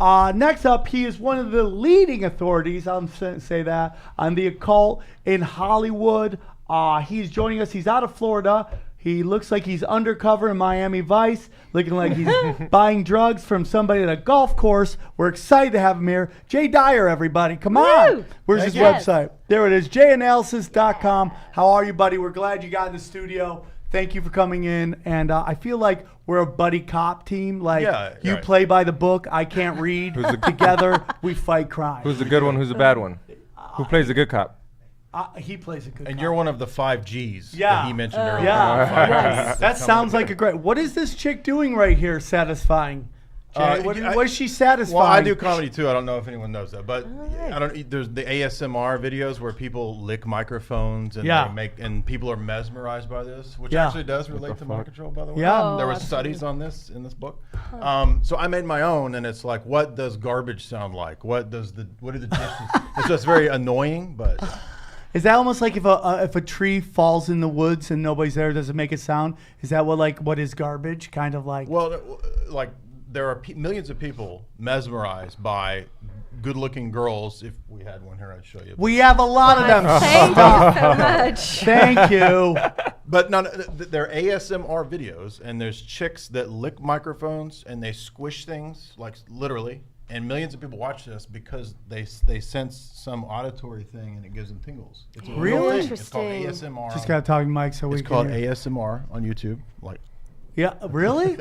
Next up, he is one of the leading authorities, I'll say that, on the occult in Hollywood. He's joining us. He's out of Florida. He looks like he's undercover in Miami Vice, looking like he's buying drugs from somebody at a golf course. We're excited to have him here. Jay Dyer, everybody. Come on. Woo! Where's his website? There it is, janalysis.com. How are you, buddy? We're glad you got in the studio. Thank you for coming in. And I feel like we're a buddy cop team. Like, you play by the book. I can't read. Together, we fight crime. Who's the good one? Who's the bad one? Who plays the good cop? He plays a good And cop. you're one of the 5 Gs that he mentioned earlier. Yeah. That sounds like a great... What is this chick doing right here satisfying? Jay, what is she satisfying? Well, I do comedy too. I don't know if anyone knows that, but I don't. There's the ASMR videos where people lick microphones and they make, and people are mesmerized by this, which actually does relate to mind control, by the way. Yeah, there were studies on this in this book. So I made my own, and it's like, what does garbage sound like? What do the dishes? It's just very annoying, but. Is that almost like if a tree falls in the woods and nobody's there, does it make a sound? Is that what is garbage? Kind of like. Well, like. There are millions of people mesmerized by good-looking girls. If we had one here, I'd show you. We have a lot of them. Thank you so much. Thank you. But they're ASMR videos, and there's chicks that lick microphones and they squish things, like literally. And millions of people watch this because they sense some auditory thing and it gives them tingles. It's a real thing. It's called ASMR. Just gotta talk to Mike so we can. It's called ASMR on YouTube. Yeah, really?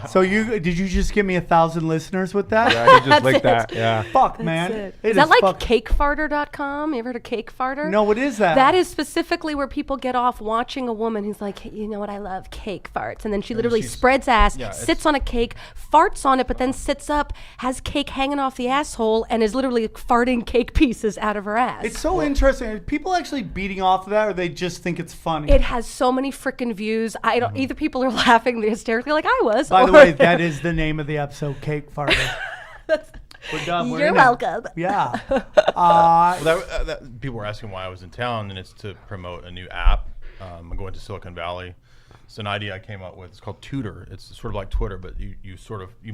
So did you just give me 1,000 listeners with that? Yeah, he just licked that. Yeah. Fuck, man. Is that like cakefarter.com? You ever heard of Cakefarter? No, what is that? That is specifically where people get off watching a woman who's like, hey, you know what, I love cake farts. And then she literally spreads ass, sits on a cake, farts on it, but then sits up, has cake hanging off the asshole, and is literally farting cake pieces out of her ass. It's so interesting. Are people actually beating off of that, or they just think it's funny? It has so many freaking views. I don't. Either people are laughing hysterically like I was. By the way, that is the name of the episode, Cake Farter. We're done. You're welcome. Yeah. People were asking why I was in town, and it's to promote a new app. I'm going to Silicon Valley. It's an idea I came up with. It's called Tutor. It's sort of like Twitter, but you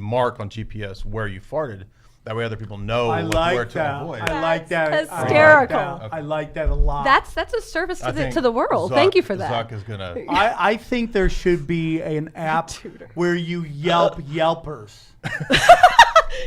mark on GPS where you farted. That way other people know where to avoid. I like that. Hysterical. I like that a lot. That's a service to the world. Thank you for that. Zuck is gonna. I think there should be an app where you Yelp Yelpers.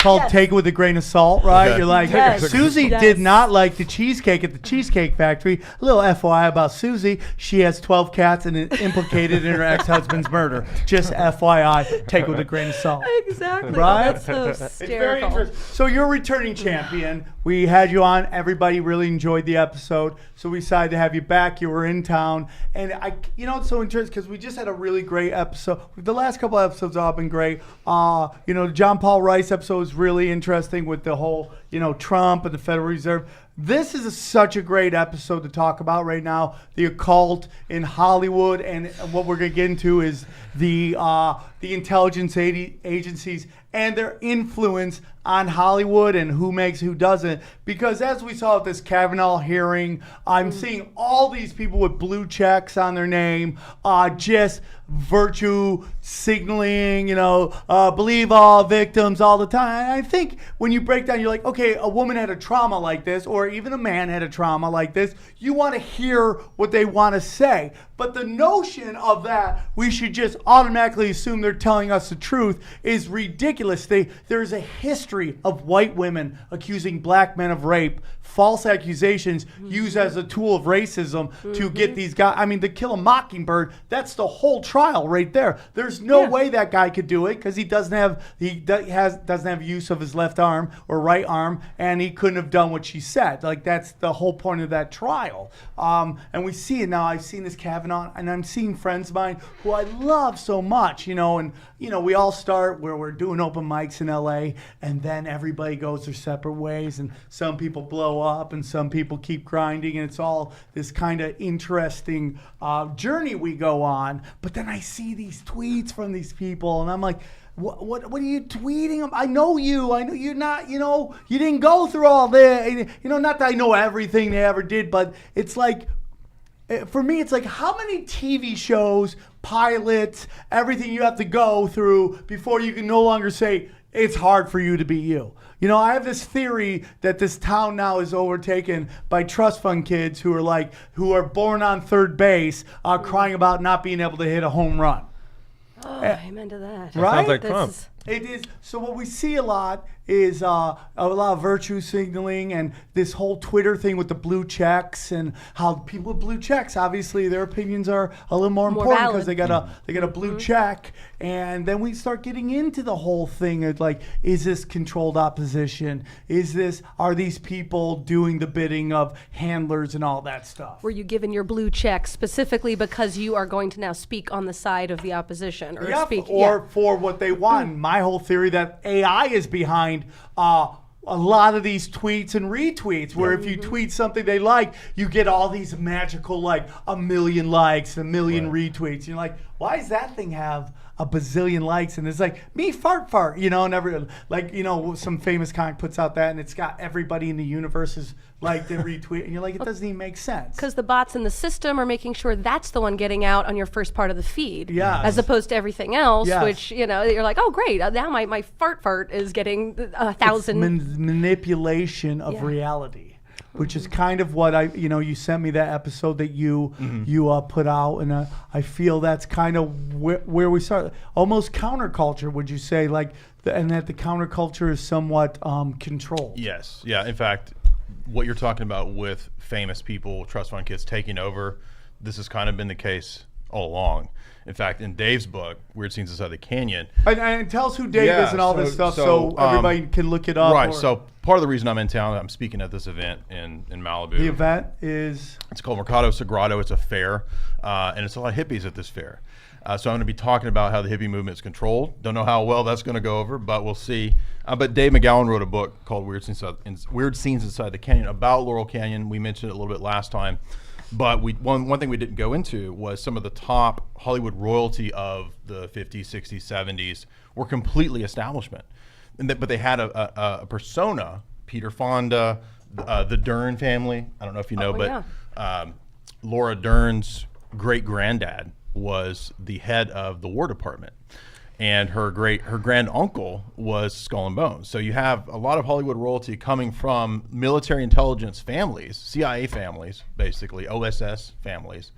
Called Take It With a Grain of Salt, right? Okay. You're like, Susie did not like the cheesecake at the Cheesecake Factory. A little FYI about Susie. She has 12 cats and is implicated in her ex-husband's murder. Just FYI, take it with a grain of salt. Exactly. Right? That's so hysterical. It's very interesting. So you're a returning champion. We had you on. Everybody really enjoyed the episode. So we decided to have you back. You were in town. And it's so interesting because we just had a really great episode. The last couple of episodes have all been great. The John Paul Rice episode was really interesting with the whole, Trump and the Federal Reserve. This is such a great episode to talk about right now. The occult in Hollywood, and what we're going to get into is the intelligence agencies and their influence on Hollywood and who makes, who doesn't. Because as we saw at this Kavanaugh hearing, I'm seeing all these people with blue checks on their name, just virtue signaling, believe all victims all the time. And I think when you break down, you're like, okay, a woman had a trauma like this, or even a man had a trauma like this. You want to hear what they want to say. But the notion of that we should just automatically assume they're telling us the truth is ridiculous. There's a history of white women accusing black men of rape, false accusations used as a tool of racism to get these guys. I mean, To Kill a Mockingbird, that's the whole trial right there. There's no way that guy could do it because he doesn't have use of his left arm or right arm, and he couldn't have done what she said. Like, that's the whole point of that trial. And we see it now. I've seen this Kavanaugh, and I'm seeing friends of mine who I love so much, and we all start where we're doing open mics in LA, and then everybody goes their separate ways, and some people blow up and some people keep grinding, and it's all this kind of interesting journey we go on. But then I see these tweets from these people, and I'm like, what are you tweeting? I know you're not, you didn't go through all this, not that I know everything they ever did, but it's like, for me, it's like, how many TV shows, pilots, everything you have to go through before you can no longer say it's hard for you to be you. You know, I have this theory that this town now is overtaken by trust fund kids who are born on third base, crying about not being able to hit a home run. Oh, amen to that. Right? Sounds like This Trump. is- It is. So what we see a lot is a lot of virtue signaling and this whole Twitter thing with the blue checks and how people with blue checks, obviously their opinions are a little more important because valid. they got a blue check. And then we start getting into the whole thing of like, is this controlled opposition? Are these people doing the bidding of handlers and all that stuff? Were you given your blue check specifically because you are going to now speak on the side of the opposition or speak for what they want? My whole theory that AI is behind a lot of these tweets and retweets, where if you tweet something they like, you get all these magical like 1 million likes, 1 million retweets. And you're like, why does that thing have a bazillion likes? And it's like, me fart, you know, and some famous comic puts out that and it's got everybody in the universe is like the retweet, and you're like, it doesn't even make sense. Because the bots in the system are making sure that's the one getting out on your first part of the feed, as opposed to everything else, which, you know, you're like, oh, great, now my fart is getting 1,000. Manipulation of reality, which is kind of what you sent me that episode that you put out, and I feel that's kind of where we start. Almost counterculture, would you say, and that the counterculture is somewhat controlled? Yes. Yeah. In fact, what you're talking about with famous people, trust fund kids taking over, this has kind of been the case all along. In fact, in Dave's book, Weird Scenes Inside the Canyon. And tell us who Dave is and all this stuff so everybody can look it up. Right. So part of the reason I'm in town, I'm speaking at this event in Malibu. The event is? It's called Mercado Sagrado. It's a fair, and it's a lot of hippies at this fair. So I'm going to be talking about how the hippie movement is controlled. Don't know how well that's going to go over, but we'll see. But Dave McGowan wrote a book called Weird Scenes Inside the Canyon about Laurel Canyon. We mentioned it a little bit last time. But one thing we didn't go into was some of the top Hollywood royalty of the 50s, 60s, 70s were completely establishment. But they had a persona, Peter Fonda, the Dern family. I don't know if you know, Laura Dern's great-granddad was the head of the War Department. And her grand uncle was Skull and Bones. So you have a lot of Hollywood royalty coming from military intelligence families, CIA families, basically, OSS families.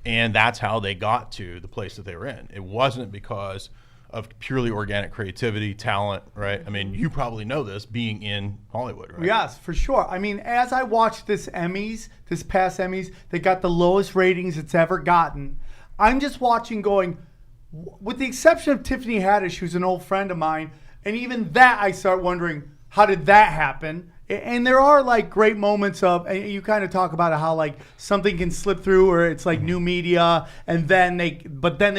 And that's how they got to the place that they were in. It wasn't because of purely organic creativity, talent, right? I mean, you probably know this being in Hollywood, right? Yes, for sure. I mean, as I watched this past Emmys, they got the lowest ratings it's ever gotten. I'm just watching going, with the exception of Tiffany Haddish, who's an old friend of mine, and even that I start wondering, how did that happen? And there are like great moments of, and you kind of talk about how like something can slip through, or it's like new media, and then they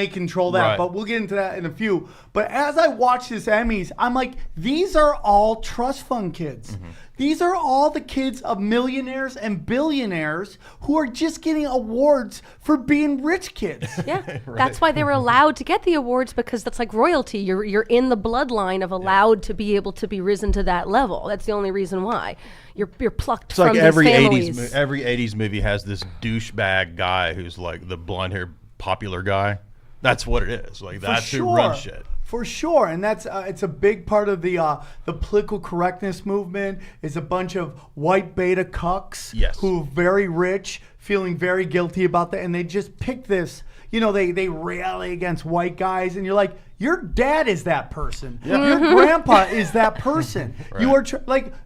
control that. Right. But we'll get into that in a few. But as I watch this Emmys, I'm like, these are all trust fund kids. Mm-hmm. These are all the kids of millionaires and billionaires who are just getting awards for being rich kids. Yeah, that's why they were allowed to get the awards, because that's like royalty. You're in the bloodline of allowed to be able to be risen to that level. That's the only reason why. You're plucked from these families. Every 80s movie has this douchebag guy who's like the blonde-haired popular guy. That's what it is. Like, that's who runs shit. For sure, and that's it's a big part of the political correctness movement. Is a bunch of white beta cucks who are very rich, feeling very guilty about that, and they just pick this. You know, they rally against white guys, and you're like, your dad is that person. Yeah. Your grandpa is that person. Right. You are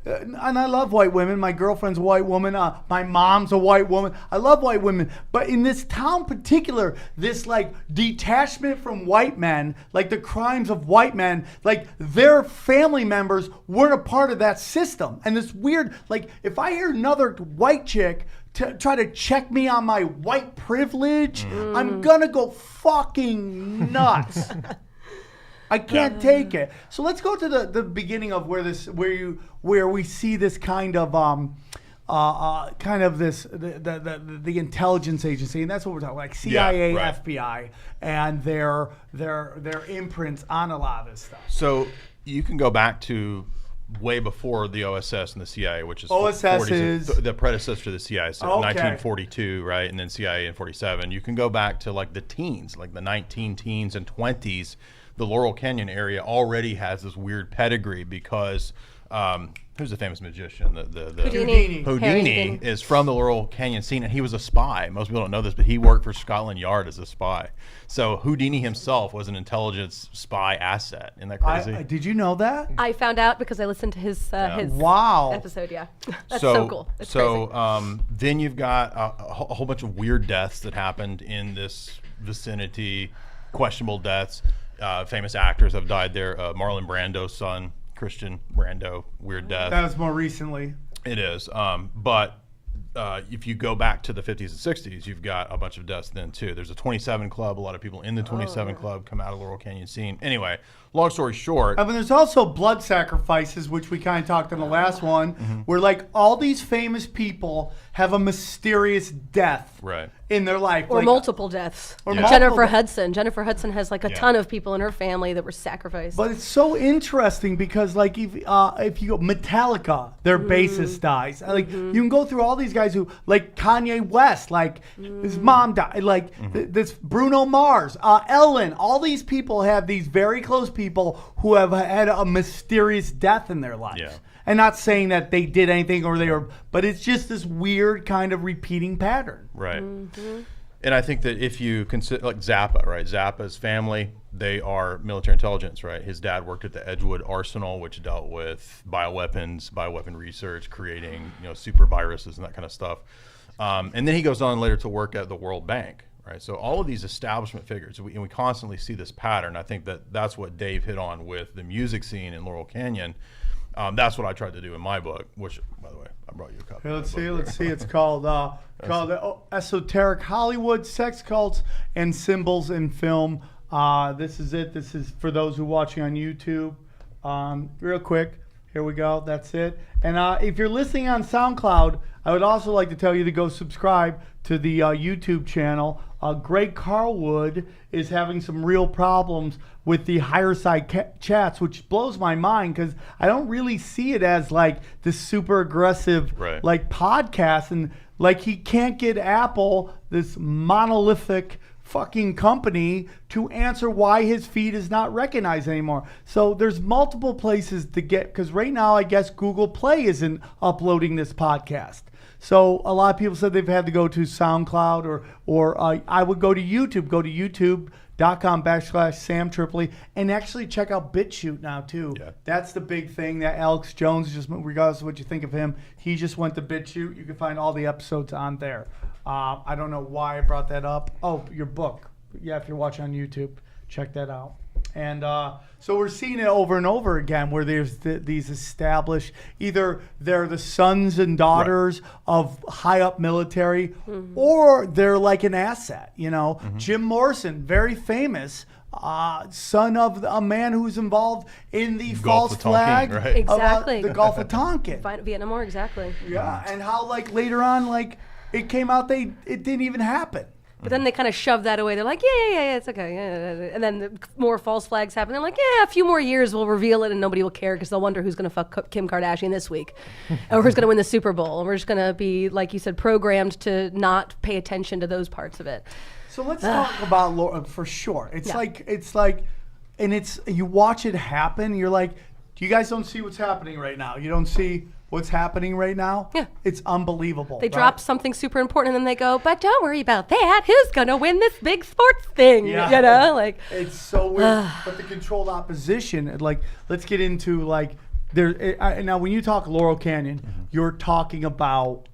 and I love white women. My girlfriend's a white woman. My mom's a white woman. I love white women. But in this town in particular, this like detachment from white men, like the crimes of white men, like their family members weren't a part of that system. And this weird, like if I hear another white chick try to check me on my white privilege, I'm gonna go fucking nuts. I can't take it. So let's go to the beginning of where we see this kind of the intelligence agency, and that's what we're talking about, like CIA, FBI, and their imprints on a lot of this stuff. So you can go back to way before the OSS and the CIA, which is OSS is the predecessor to the CIA, so 1942, right, and then CIA in 47. You can go back to like the teens, like the 19 teens and 20s. the Laurel Canyon area already has this weird pedigree because who's the famous magician? The Houdini is from the Laurel Canyon scene, and he was a spy. Most people don't know this, but he worked for Scotland Yard as a spy. So Houdini himself was an intelligence spy asset. Isn't that crazy? Did you know that? I found out because I listened to his wow episode. Yeah, that's so cool. It's crazy. Then you've got a whole bunch of weird deaths that happened in this vicinity, questionable deaths. Famous actors have died there. Marlon Brando's son, Christian Brando, weird death. That was more recently. It is. But if you go back to the 50s and 60s, you've got a bunch of deaths then too. There's a 27 Club. A lot of people in the 27 Club come out of the Laurel Canyon scene. Anyway, long story short. I mean, there's also blood sacrifices, which we kind of talked in the last one, where like all these famous people have a mysterious death in their life. Or like, multiple deaths. Or Jennifer Hudson has like a ton of people in her family that were sacrificed. But it's so interesting because like if you go Metallica, their bassist dies. Like you can go through all these guys who, like Kanye West, like his mom died. Like this Bruno Mars, Ellen, all these people have these very close people who have had a mysterious death in their lives. Yeah. And not saying that they did anything or they were, but it's just this weird kind of repeating pattern. Right. And I think that if you consider, like Zappa, right? Zappa's family, they are military intelligence, right? His dad worked at the Edgewood Arsenal, which dealt with bioweapon research, creating, super viruses and that kind of stuff. And then he goes on later to work at the World Bank, right? So all of these establishment figures, and we constantly see this pattern. I think that's what Dave hit on with the music scene in Laurel Canyon. That's what I tried to do in my book, which, by the way, I brought you a copy. Let's see. It's called Esoteric Hollywood, Sex Cults, and Symbols in Film. This is it. This is for those who are watching on YouTube. Real quick, here we go. That's it. And if you're listening on SoundCloud, I would also like to tell you to go subscribe to the YouTube channel. Greg Carlwood is having some real problems with the higher side chats, which blows my mind because I don't really see it as like this super aggressive like podcast, and like he can't get Apple, this monolithic fucking company, to answer why his feed is not recognized anymore. So there's multiple places to get, because right now I guess Google Play isn't uploading this podcast. So a lot of people said they've had to go to SoundCloud or I would go to YouTube. Go to youtube.com/Sam Tripoli and actually check out BitChute now too. Yeah. That's the big thing that Alex Jones just, regardless of what you think of him, he just went to BitChute. You can find all the episodes on there. I don't know why I brought that up. Oh, your book. Yeah, if you're watching on YouTube, check that out. And so we're seeing it over and over again where there's these established, either they're the sons and daughters of high up military, or they're like an asset. Jim Morrison, very famous, son of a man who's involved in the false flag. Right? Exactly. The Gulf of Tonkin. Vietnam War, exactly. Yeah, and how like later on, like it came out it didn't even happen. But then they kind of shove that away. They're like, yeah, it's okay. Yeah. And then more false flags happen. They're like, a few more years we'll reveal it and nobody will care because they'll wonder who's going to fuck Kim Kardashian this week or who's going to win the Super Bowl. And we're just going to be, like you said, programmed to not pay attention to those parts of it. So let's talk about Laurel for sure. It's like, and you watch it happen. You're like, you guys don't see what's happening right now. You don't see what's happening right now. Yeah. It's unbelievable. They drop something super important and then they go, but don't worry about that. Who's going to win this big sports thing? Yeah. Like it's so weird. But the controlled opposition, like, let's get into like now when you talk Laurel Canyon, you're talking about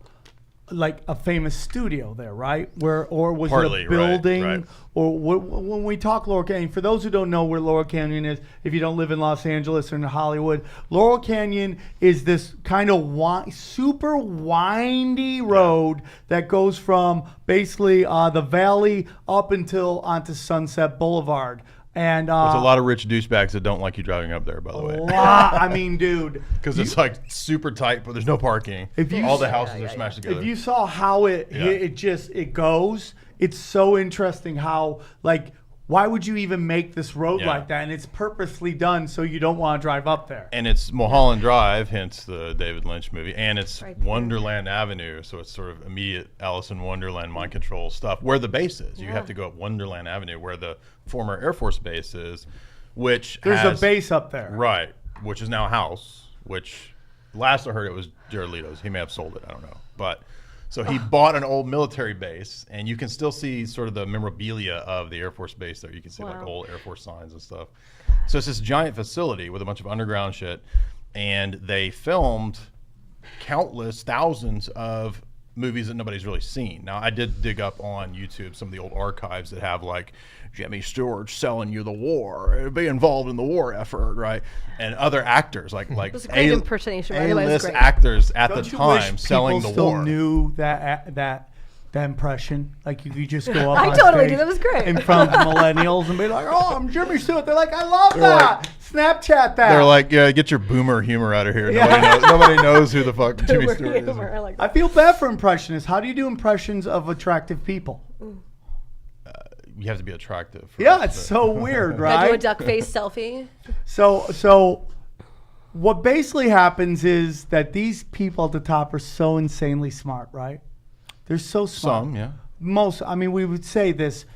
like a famous studio there, right? Or was Partly, it a building? Right. Or when we talk Laurel Canyon, for those who don't know where Laurel Canyon is, if you don't live in Los Angeles or in Hollywood, Laurel Canyon is this kind of super windy road that goes from basically the valley up onto Sunset Boulevard. And there's a lot of rich douchebags that don't like you driving up there, by the way. I mean, dude. Because it's like super tight, but there's no parking. All the houses are smashed together. If you saw how it goes, it's so interesting how, like, why would you even make this road like that? And it's purposely done so you don't want to drive up there. And it's Mulholland Drive, hence the David Lynch movie, and it's Wonderland Avenue, so it's sort of immediate Alice in Wonderland mind control stuff, where the base is. You have to go up Wonderland Avenue, where the former Air Force base is. which There's has, a base up there. right, which is now a house, which last I heard it was Jared Leto's. He may have sold it, I don't know. But so he bought an old military base, and you can still see sort of the memorabilia of the Air Force Base there. You can see like old Air Force signs and stuff. So it's this giant facility with a bunch of underground shit, and they filmed countless thousands of movies that nobody's really seen. Now, I did dig up on YouTube some of the old archives that have like Jimmy Stewart selling you the war, be involved in the war effort, right? And other actors like It was a great impersonation. By the way, it was A-list great. actors at Don't the you time wish selling people the still war. knew that impression? Like you could just go up I on totally stage do. That was great. in front of the millennials and be like, "Oh, I'm Jimmy Stewart." They're like, "I love They're that." Snapchat that. They're like, yeah, get your boomer humor out of here. Yeah. Nobody knows who the fuck Jimmy Humor, Stewart is. humor, I like I that. feel bad for impressionists. How do you do impressions of attractive people? You have to be attractive. Yeah, it's so weird, Gotta do a right? duck face selfie. So what basically happens is that these people at the top are so insanely smart, right? They're so smart. Some, yeah. Most, I mean, we would say this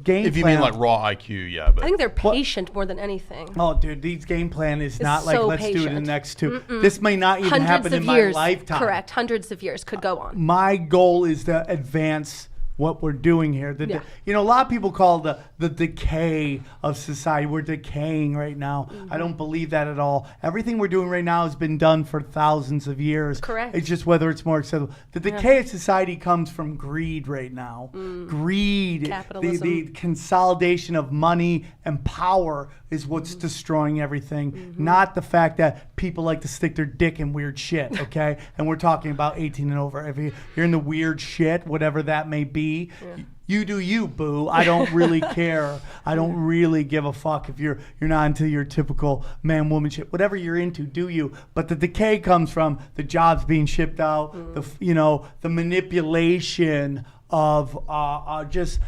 game If you plan. mean like raw IQ, yeah. But I think they're patient more than anything. Oh, dude, these game plan is not like so let's do it in the patient. next two. This may not even Hundreds happen of in years. my lifetime. Correct. Hundreds of years could go on. My goal is to advance what we're doing here. Yeah. You know, a lot of people call the decay of society. We're decaying right now. I don't believe that at all. Everything we're doing right now has been done for thousands of years. Correct. It's just whether it's more acceptable. The decay of society comes from greed right now. Greed, Capitalism. the consolidation of money and power is what's destroying everything. Not the fact that people like to stick their dick in weird shit, okay? And we're talking about 18 and over. If you're in the weird shit, whatever that may be, you do you, boo. I don't really care. I don't really give a fuck if you're not into your typical man-woman shit. Whatever you're into, do you. But the decay comes from the jobs being shipped out, the manipulation of just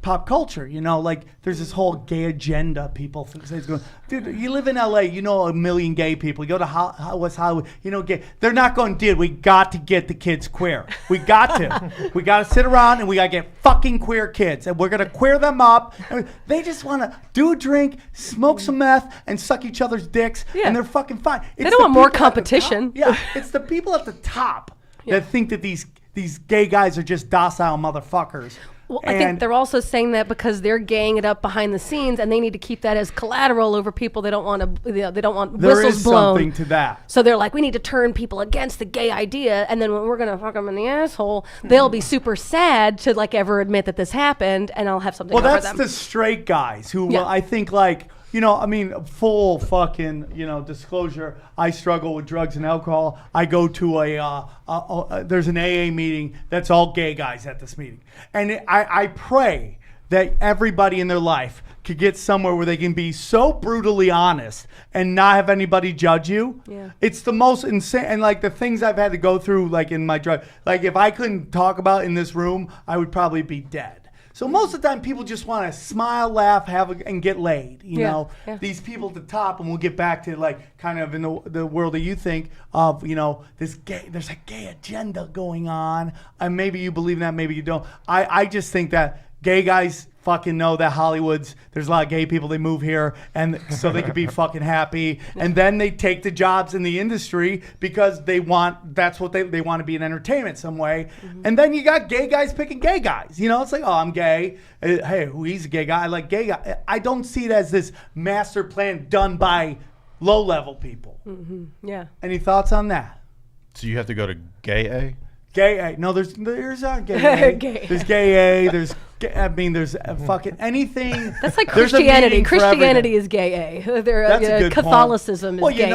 pop culture, like there's this whole gay agenda people say is going. Dude, you live in LA, you know a million gay people. You go to West Hollywood, gay. They're not going, dude, we got to get the kids queer. We got to sit around and we got to get fucking queer kids and we're going to queer them up. They just want to do a drink, smoke some meth and suck each other's dicks and they're fucking fine. They don't want more competition. Yeah, it's the people at the top that think that these gay guys are just docile motherfuckers. Well, I think they're also saying that because they're gaying it up behind the scenes, and they need to keep that as collateral over people. They don't want to. They don't want there whistles is blown. Something to that. So they're like, we need to turn people against the gay idea, and then when we're gonna fuck them in the asshole, they'll be super sad to like ever admit that this happened, and I'll have something. Well, over that's them. the straight guys who Yeah. I think like. I mean, full fucking, disclosure. I struggle with drugs and alcohol. I go to there's an AA meeting that's all gay guys at this meeting. And I pray that everybody in their life could get somewhere where they can be so brutally honest and not have anybody judge you. Yeah. It's the most insane. And like the things I've had to go through, like in my drug, like if I couldn't talk about it in this room, I would probably be dead. So most of the time, people just want to smile, laugh, and get laid. You know, these people at the top, and we'll get back to like kind of in the world that you think of. There's a gay agenda going on, and maybe you believe in that, maybe you don't. I just think that gay guys fucking know that there's a lot of gay people, they move here and so they could be fucking happy, and then they take the jobs in the industry because that's what they want to be in entertainment some way. And then you got gay guys picking gay guys. It's like, oh, I'm gay, hey, he's a gay guy, I like gay guy. I don't see it as this master plan done by low level people. Yeah. Any thoughts on that? So you have to go to gay A? Gay A. No, there's not gay A. Gay. There's gay A. There's fucking anything. That's like There's a Christianity. meaning for Christianity everything. is gay A. That's a good Catholicism point. is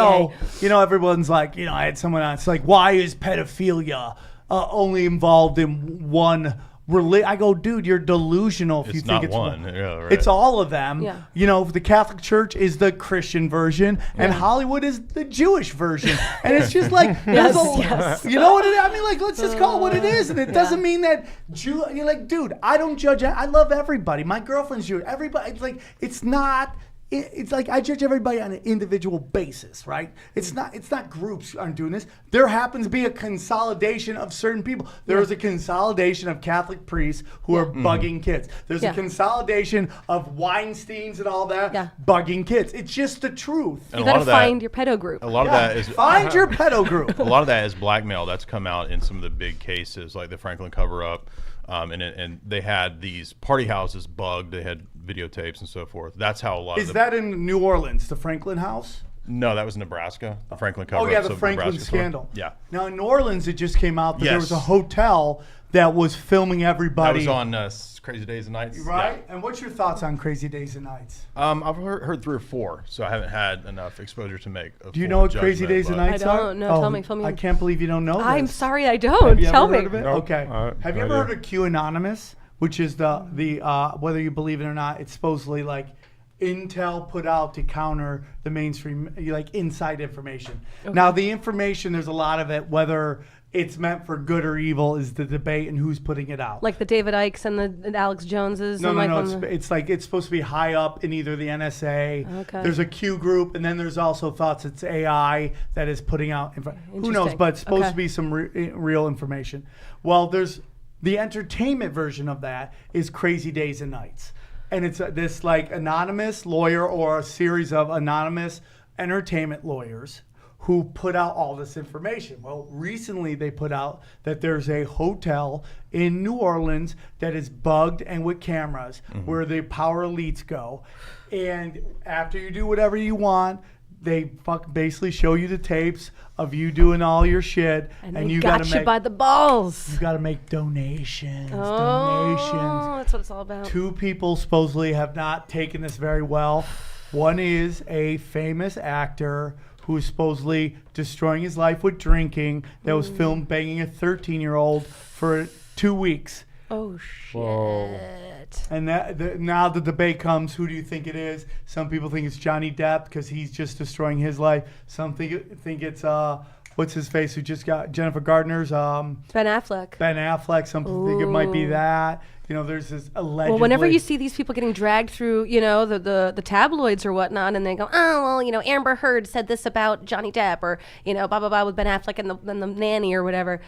gay A. Everyone's like, I had someone on. It's like, why is pedophilia only involved in one religion? I go, dude, you're delusional if you think it's one. Yeah, right. It's all of them. Yeah. The Catholic Church is the Christian version, and Hollywood is the Jewish version, and it's just like, Yes. you know what it is? I mean, like, let's just call it what it is, and it doesn't mean that you're like, dude, I don't judge. I love everybody. My girlfriend's Jewish. Everybody, it's like, it's not it's like I judge everybody on an individual basis, right? It's not groups aren't doing this. There happens to be a consolidation of certain people. There is a consolidation of Catholic priests who are bugging kids. There's a consolidation of Weinsteins and all that bugging kids. It's just the truth. You got to find your pedo group. A lot of that is find your pedo group. A lot of that is blackmail that's come out in some of the big cases, like the Franklin cover-up. And they had these party houses bugged. They had videotapes and so forth. That's how a lot Is that in New Orleans, the Franklin house? No, that was in Nebraska. The Franklin cover-up. Oh, yeah, the Franklin scandal. Yeah. Now, in New Orleans, it just came out that there was a hotel that was filming everybody. That was on Crazy Days and Nights. Right? Yeah. And what's your thoughts on Crazy Days and Nights? I've heard 3 or 4, so I haven't had enough exposure to make a Do you know what Crazy Days and Nights are? I don't know. Tell me. I can't believe you don't know this. I'm sorry, I don't. Tell me. Heard of it? Nope. Okay. Have you ever heard of Q Anonymous? Which is the whether you believe it or not, it's supposedly like intel put out to counter the mainstream, like inside information. Okay. Now the information, there's a lot of it. Whether it's meant for good or evil is the debate, and who's putting it out. Like the David Ikes and the Alex Joneses. No. It's like it's supposed to be high up in either the NSA. Okay. There's a Q group, and then there's also thoughts it's AI that is putting out. Who knows? But it's supposed to be some real information. Well, there's. The entertainment version of that is Crazy Days and Nights. And it's this like anonymous lawyer or a series of anonymous entertainment lawyers who put out all this information. Well, recently they put out that there's a hotel in New Orleans that is bugged and with cameras where the power elites go. And after you do whatever you want, they basically show you the tapes of you doing all your shit, and you got you by the balls. You got to make donations. Oh, that's what it's all about. 2 people supposedly have not taken this very well. One is a famous actor who is supposedly destroying his life with drinking. That was filmed banging a 13-year-old for 2 weeks. Oh shit! Whoa. And now the debate comes: who do you think it is? Some people think it's Johnny Depp because he's just destroying his life. Some think it's what's his face who just got Jennifer Gardner's Ben Affleck. Ben Affleck. Some people think it might be that. You know, there's this allegedly. Well, whenever you see these people getting dragged through, you know, the tabloids or whatnot, and they go, oh, well, you know, Amber Heard said this about Johnny Depp, or, you know, blah, blah, blah, with Ben Affleck and the nanny or whatever.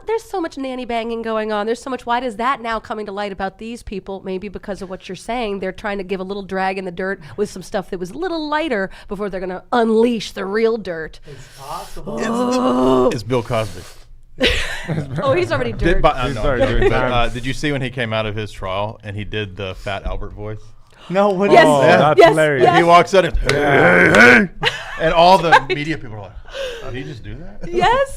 There's so much nanny banging going on. There's so much. Why does that now coming to light about these people? Maybe because of what you're saying. They're trying to give a little drag in the dirt with some stuff that was a little lighter before they're going to unleash the real dirt. It's possible. It's Bill Cosby. Oh, he's already dirt. Did you see when he came out of his trial and he did the Fat Albert voice? No, what yes, is that? That's hilarious. Yes. He walks out and hey, and all the media people are like, oh, did he just do that?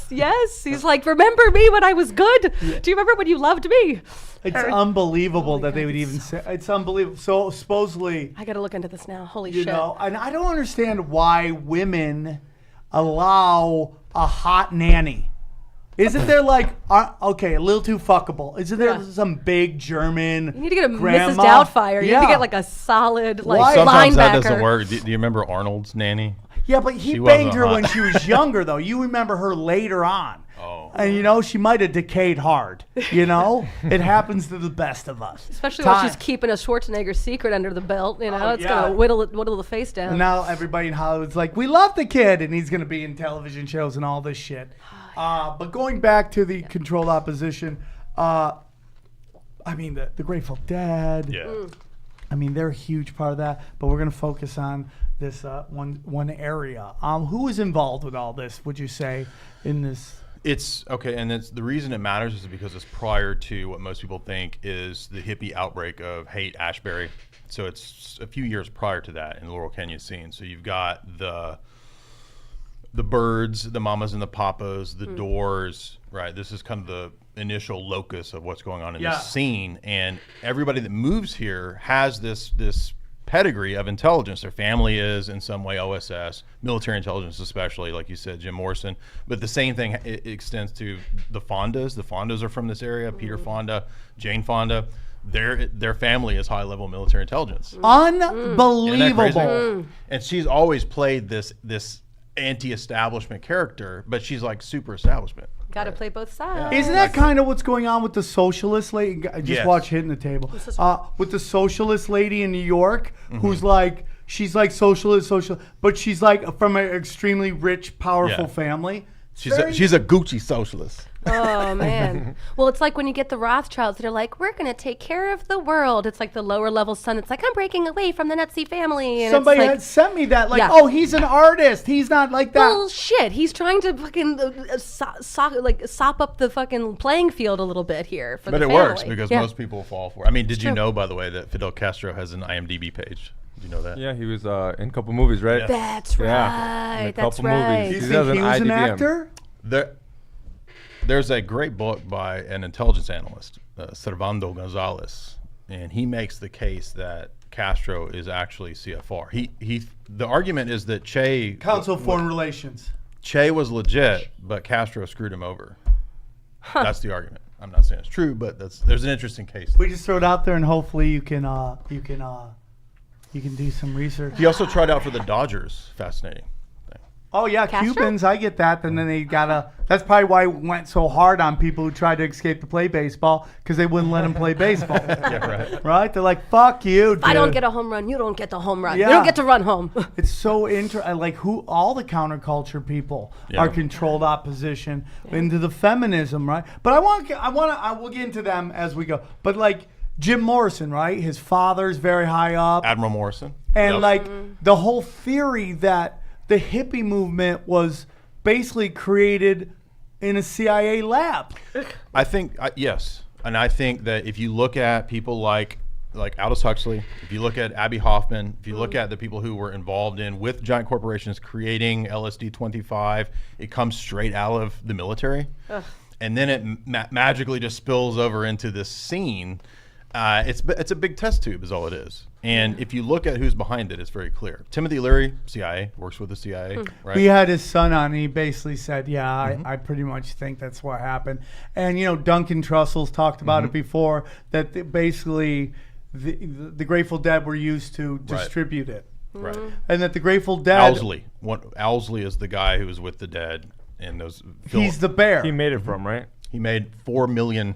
Yes. He's like, remember me when I was good? Yeah. Do you remember when you loved me? It's unbelievable that they would even say. It's unbelievable. So supposedly, I got to look into this now. Holy you shit! know, and I don't understand why women allow a hot nanny. Isn't there like, okay, a little too fuckable? Isn't there some big German You need to get a grandma? Mrs. Doubtfire. You need to get like a solid like Sometimes linebacker. that doesn't work. Do you remember Arnold's nanny? Yeah, but he banged her when she was younger, though. You remember her later on. Oh. And, you know, she might have decayed hard. You know? It happens to the best of us. Especially when she's keeping a Schwarzenegger secret under the belt. You know, it's going to whittle the face down. And now everybody in Hollywood's like, we love the kid, and he's going to be in television shows and all this shit. But going back to the controlled opposition, I mean, the Grateful Dead. Yeah. I mean, they're a huge part of that. But we're going to focus on this one area. Who is involved with all this, would you say, in this? It's okay, and it's the reason it matters is because it's prior to what most people think is the hippie outbreak of Haight-Ashbury. So it's a few years prior to that in the Laurel Canyon scene. So you've got the Birds, the Mamas and the Papas, the Doors, right? This is kind of the initial locus of what's going on in this scene, and everybody that moves here has this pedigree of intelligence. Their family is in some way OSS, military intelligence especially, like you said, Jim Morrison. But the same thing it extends to the Fondas. The Fondas are from this area. Peter Fonda, Jane Fonda. Their family is high-level military intelligence. Unbelievable. And she's always played this anti-establishment character, but she's like super establishment. Got to play both sides. Isn't that kind of what's going on with the socialist lady? I just watched Hitting the Table. With the socialist lady in New York, who's like, she's like socialist, but she's like from an extremely rich, powerful Yeah. family. She's a Gucci socialist. Oh man. Well, it's like when you get the Rothschilds, they're like, we're gonna take care of the world. It's like the lower level son. It's like, I'm breaking away from the Nazi family. And Somebody it's like, had sent me that, like, Yeah. oh, he's an artist. He's not like that. bullshit. He's trying to fucking sop up the fucking playing field a little bit here for But the it family. works because Yeah. most people fall for it. I mean, did you true. know, by the way, that Fidel Castro has an IMDb page? Did you know that? Yeah, he was in a couple movies, right? Yeah. That's Yeah, in right. a That's couple movies. right. Do you He think does he an was an IDBM. actor? There's a great book by an intelligence analyst, Servando Gonzalez, and he makes the case that Castro is actually CFR. The argument is that Council of Foreign Relations. Che was legit, but Castro screwed him over. That's the argument. I'm not saying it's true, but there's an interesting case. We just throw it out there, and hopefully you can do some research. He also tried out for the Dodgers. Fascinating. Oh yeah, Castro? Cubans, I get that. And then they gotta. That's probably why it went so hard on people who tried to escape to play baseball because they wouldn't let them play baseball. Yeah, right. Right? They're like, "Fuck you, dude." If I don't get a home run, you don't get the home run. Yeah. You don't get to run home. It's so interesting. Like all the counterculture people Yeah. are controlled opposition into the feminism, right? But I will get into them as we go. But like Jim Morrison, right? His father's very high up. Admiral Morrison. And Yep. like the whole theory that the hippie movement was basically created in a CIA lab. I think yes, and I think that if you look at people like Aldous Huxley, if you look at Abby Hoffman, if you look at the people who were involved with giant corporations creating LSD-25, it comes straight out of the military, and then it magically just spills over into this scene. It's a big test tube, is all it is. And if you look at who's behind it, it's very clear. Timothy Leary, CIA, works with the CIA, right? He had his son on, and he basically said, yeah, I pretty much think that's what happened. And, Duncan Trussell's talked about it before, that basically the Grateful Dead were used to distribute it. Right. And that the Grateful Dead... Owsley is the guy who was with the Dead in those films. He's the bear. He made it from, right? He made 4 million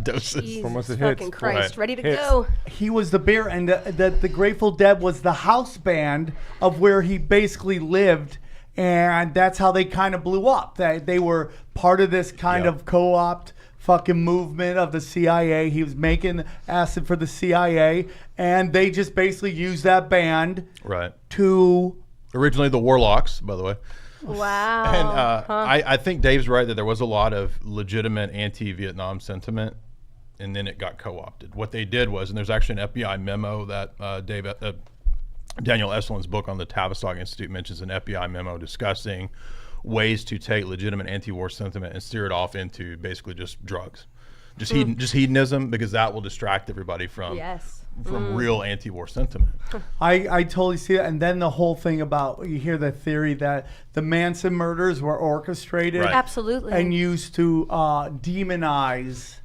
doses. Jesus once it fucking hits. Christ. Right. Ready to Hits. go. He was the bear, and that the Grateful Dead was the house band of where he basically lived, and that's how they kind of blew up. They were part of this kind of co-opt fucking movement of the CIA. He was making acid for the CIA, and they just basically used that band Right. to... Originally the Warlocks, by the way. Wow. And I think Dave's right that there was a lot of legitimate anti-Vietnam sentiment, and then it got co-opted. What they did was, and there's actually an FBI memo that Daniel Eslin's book on the Tavistock Institute mentions an FBI memo discussing ways to take legitimate anti-war sentiment and steer it off into basically just drugs, just hedonism, because that will distract everybody from real anti-war sentiment. I totally see that. And then the whole thing about, you hear the theory that the Manson murders were orchestrated Right. Absolutely. and used to demonize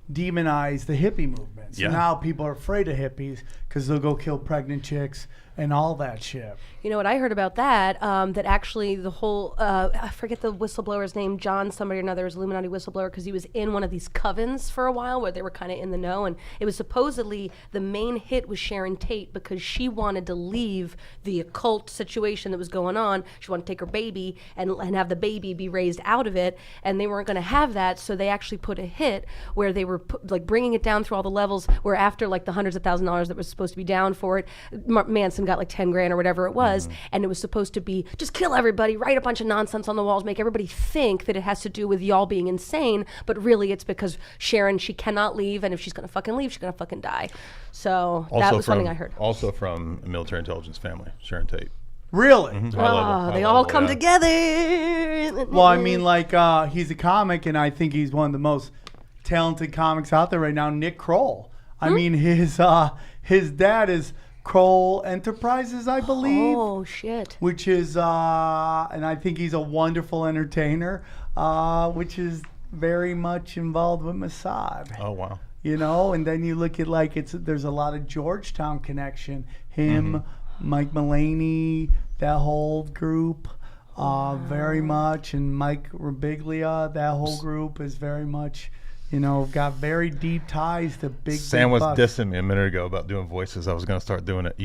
the hippie movement. So Yeah. now people are afraid of hippies because they'll go kill pregnant chicks and all that shit. You know what I heard about that? That actually the whole, I forget the whistleblower's name, John somebody or another, was Illuminati whistleblower, because he was in one of these covens for a while where they were kind of in the know. And it was supposedly the main hit was Sharon Tate, because she wanted to leave the occult situation that was going on. She wanted to take her baby and have the baby be raised out of it. And they weren't going to have that. So they actually put a hit where they were bringing it down through all the levels, where after like the hundreds of $1,000s that was supposed to be down for it, Manson got like 10 grand or whatever it was. And it was supposed to be just kill everybody, write a bunch of nonsense on the walls, make everybody think that it has to do with y'all being insane, but really it's because Sharon, she cannot leave, and if she's gonna fucking leave, she's gonna fucking die. So that was something I heard. Also from a military intelligence family, Sharon Tate. Really? High They level, all come yeah. together. Well, I mean, like, he's a comic, and I think he's one of the most talented comics out there right now, Nick Kroll. I mean, his dad is Kroll Enterprises, I believe. Oh shit. Which is, and I think he's a wonderful entertainer, which is very much involved with Mossad. Oh, wow. And then you look at there's a lot of Georgetown connection. Him, Mike Mulaney, that whole group, very much, and Mike Rabiglia, that whole group is very much got very deep ties to big. Sam was bucks. dissing me a minute ago about doing voices. I was going to start doing it.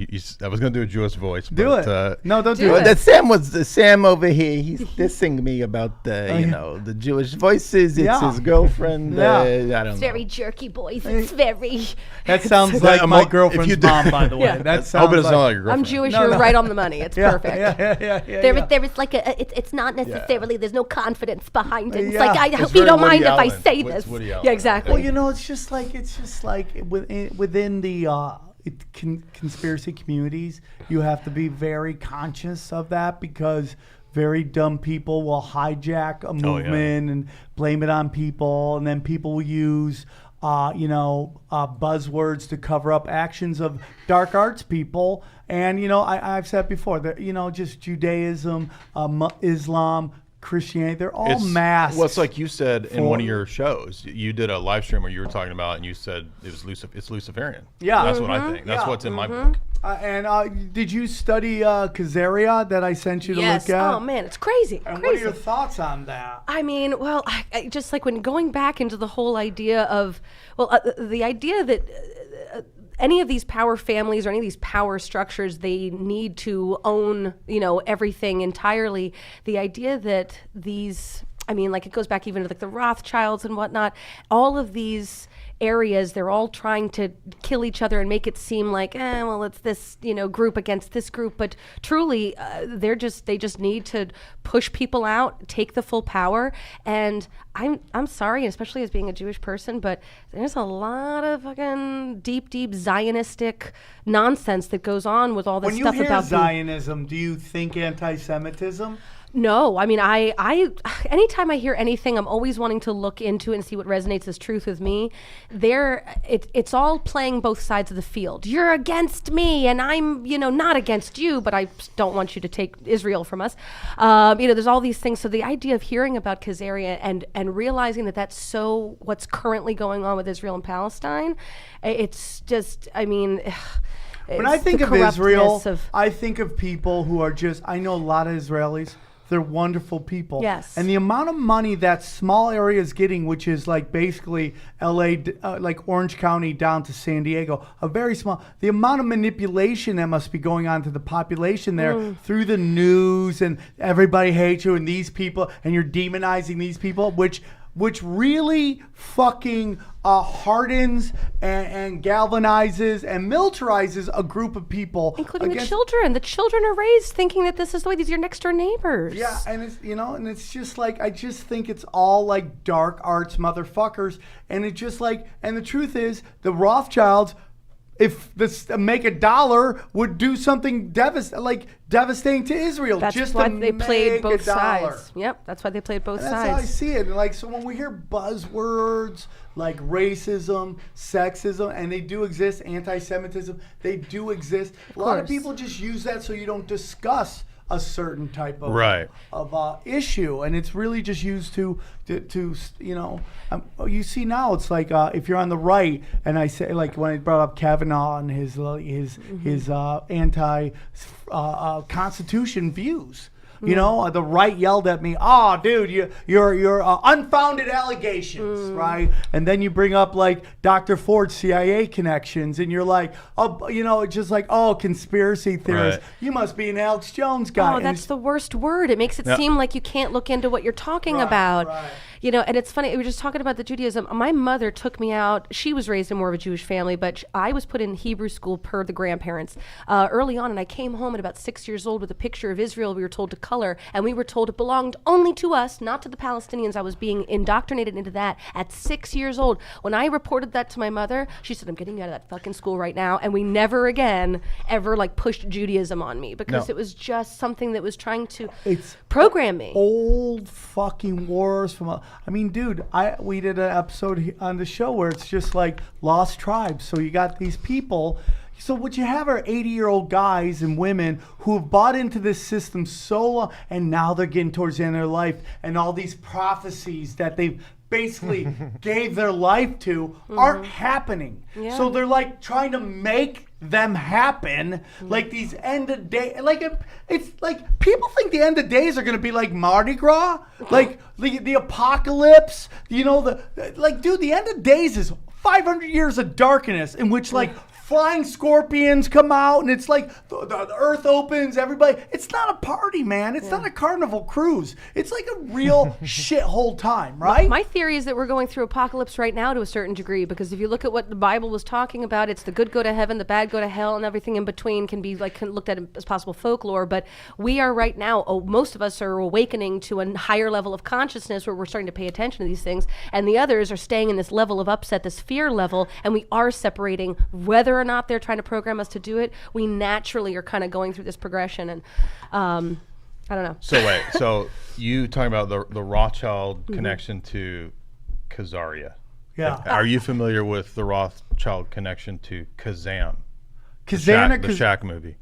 I was going to do a Jewish voice. Do but, it. No, don't do it. Sam over here. He's dissing me about the Jewish voices. It's his girlfriend. Yeah. I don't know. It's very jerky, boys. It's very. That sounds like my girlfriend's mom, by the way. Yeah. That I sounds hope it doesn't sound like your I'm girlfriend. Jewish. No, You're no. right on the money. It's perfect. Yeah. There is like it's not necessarily. There's no confidence. It's Yeah. like I It's hope you very don't Woody mind if I Allen. say It's this. Woody Allen. Yeah, exactly. Well, it's just like within the conspiracy communities, you have to be very conscious of that because very dumb people will hijack a movement and blame it on people, and then people will use buzzwords to cover up actions of dark arts people. And I've said before that just Judaism, Islam, Christianity, they're all masks. Well, it's like you said in one of your shows. You did a live stream where you were talking about, and you said it's Luciferian. Yeah. That's what I think. That's Yeah. what's in my book. And did you study Khazaria that I sent you to Yes. look at? Oh man, it's crazy. And crazy. what are your thoughts on that? I mean, well, I just like when going back into the whole idea of, the idea that any of these power families or any of these power structures, they need to own, everything entirely. The idea that these, it goes back even to like the Rothschilds and whatnot, all of these areas, they're all trying to kill each other and make it seem like, it's this, group against this group. But truly, they just need to push people out, take the full power. And I'm sorry, especially as being a Jewish person, but there's a lot of fucking deep Zionistic nonsense that goes on with all this stuff When you hear about Zionism, do you think anti-Semitism? No, I mean, I anytime I hear anything, I'm always wanting to look into it and see what resonates as truth with me. It's all playing both sides of the field. You're against me, and I'm, not against you, but I don't want you to take Israel from us. There's all these things. So the idea of hearing about Khazaria and realizing that that's so what's currently going on with Israel and Palestine, it's just, When I think of Israel, I think of people who are I know a lot of Israelis. They're wonderful people. Yes. And the amount of money that small area is getting, which is like basically LA, like Orange County down to San Diego, a very small, the amount of manipulation that must be going on to the population there through the news, and everybody hates you and these people, and you're demonizing these people, which really fucking hardens and galvanizes and militarizes a group of people, including the children. The children are raised thinking that this is the way, these are your next door neighbors. Yeah, and it's and it's just like, I just think it's all like dark arts motherfuckers, and it just like, and the truth is the Rothschilds, if this make $1 would do something devastating to Israel. That's just why to they played both $1. sides. Yep, that's why they played both And sides. that's how I see it. Like, so when we hear buzzwords like racism, sexism, and they do exist, anti-Semitism, they do exist. A lot of people just use that so you don't discuss a certain type of issue, and it's really just used to you see now it's like if you're on the right, and I say, like when I brought up Kavanaugh and his anti Constitution views. The right yelled at me, "Oh, dude, you're unfounded allegations," right? And then you bring up like Dr. Ford's CIA connections, and you're like, "Oh, just like, oh, conspiracy theorist. Right. You must be an Alex Jones guy." Oh, that's the worst word. It makes it seem like you can't look into what you're talking about. Right. And it's funny, we were just talking about the Judaism. My mother took me out. She was raised in more of a Jewish family, but I was put in Hebrew school per the grandparents early on, and I came home at about 6 years old with a picture of Israel we were told to color, and we were told it belonged only to us, not to the Palestinians. I was being indoctrinated into that at 6 years old. When I reported that to my mother, she said, "I'm getting you out of that fucking school right now," and we never again ever like pushed Judaism on me, because it was just something that was trying to program me. Old fucking wars from dude, we did an episode on the show where it's just like lost tribes. So you got these people, So what you have are 80-year-old guys and women who have bought into this system so long, and now they're getting towards the end of their life, and all these prophecies that they've basically gave their life to aren't happening. Yeah. So they're like trying to make them happen, like these end of day. Like it's like people think the end of days are going to be like Mardi Gras, like the apocalypse. You know, dude, the end of days is 500 years of darkness in which like flying scorpions come out, and it's like the earth opens, everybody. It's not a party, man. It's not a carnival cruise. It's like a real shithole time, right? My theory is that we're going through apocalypse right now to a certain degree, because if you look at what the Bible was talking about, it's the good go to heaven, the bad go to hell, and everything in between can be like looked at as possible folklore. But we are right now, most of us are awakening to a higher level of consciousness where we're starting to pay attention to these things, and the others are staying in this level of upset, this fear level, and we are separating. Whether or not they're trying to program us to do it, we naturally are kind of going through this progression, and I don't know. So wait, so you talking about the Rothschild connection to Khazaria? Yeah. Are you familiar with the Rothschild connection to Kazam? The Shaq movie.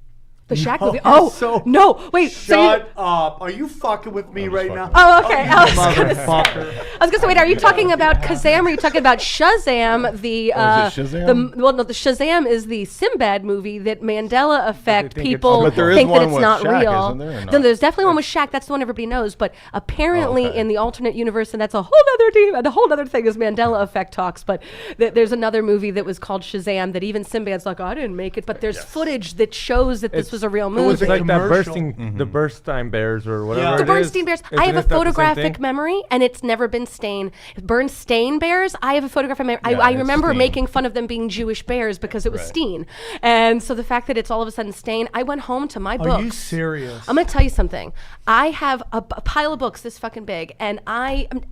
The Shaq No, movie. Oh, so- no. Wait. Shut up. Are you fucking with me right now? Oh, okay. I was gonna Motherfucker. say, wait, are you talking about Kazam, or are you talking about Shazam? The is it Shazam? the Shazam is the Sinbad movie that Mandela effect think it's- people But there is think that one it's with not Shaq, real. isn't there, or not? No, there's definitely one with Shaq. That's the one everybody knows. But apparently, okay. in the alternate universe, and that's a whole other team, and a whole other thing is Mandela effect talks. But there's another movie that was called Shazam that even Sinbad's like, oh, I didn't make it. But there's footage that shows that this was a real movie. It's like that commercial. the Bernstein Bears or whatever. Yeah. The it is. Bernstein Bears. I have Isn't a it that the same photographic thing? memory, and it's never been stained. Bernstein Bears. I have a photographic memory. Yeah, I it's remember Steen. making fun of them being Jewish bears because it was Right. Steen, and so the fact that it's all of a sudden stained. I went home to my books. Are you serious? I'm gonna tell you something. I have a pile of books this fucking big, and I am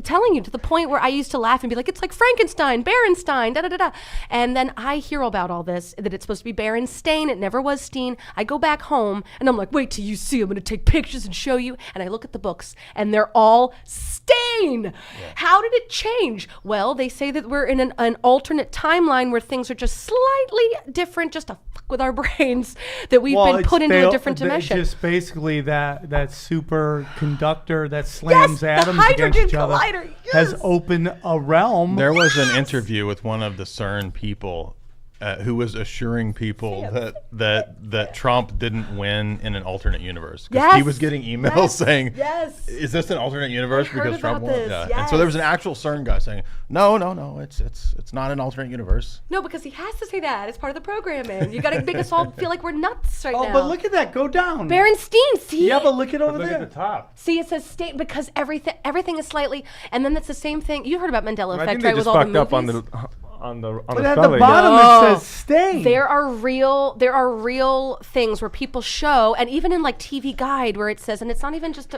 telling you to the point where I used to laugh and be like, "It's like Frankenstein, Berenstein, da da da da," and then I hear about all this that it's supposed to be Berenstain. It never was Steen. I go back home and I'm like, "Wait till you see. I'm gonna take pictures and show you." And I look at the books, and they're all Stain. How did it change? Well, they say that we're in an alternate timeline where things are just slightly different, just to fuck with our brains. That we've been it's put into a different dimension. Just basically that superconductor that Yes, slams the atoms hydrogen against each other collider, has yes. opened a realm. There was an interview with one of the CERN people who was assuring people that Trump didn't win in an alternate universe. 'Cause he Yes. was getting emails Yes. saying, Yes. "Is this an alternate universe I heard because Trump about won?" this, Yeah. And so there was an yes. actual CERN guy saying, "No, it's not an alternate universe." No, because he has to say that. It's part of the programming. You got to make us all feel like we're nuts right Oh, now. but look at that. Go down. Berenstein, see? Yeah, but look at over Look there. at the top. See, it says state because everything is slightly, and then it's the same thing. You heard about Mandela I effect, think right? they With just all the fucked up on movies. But the at the spelling. bottom No. it says stay. There are real things where people show, and even in like TV Guide where it says, and it's not even just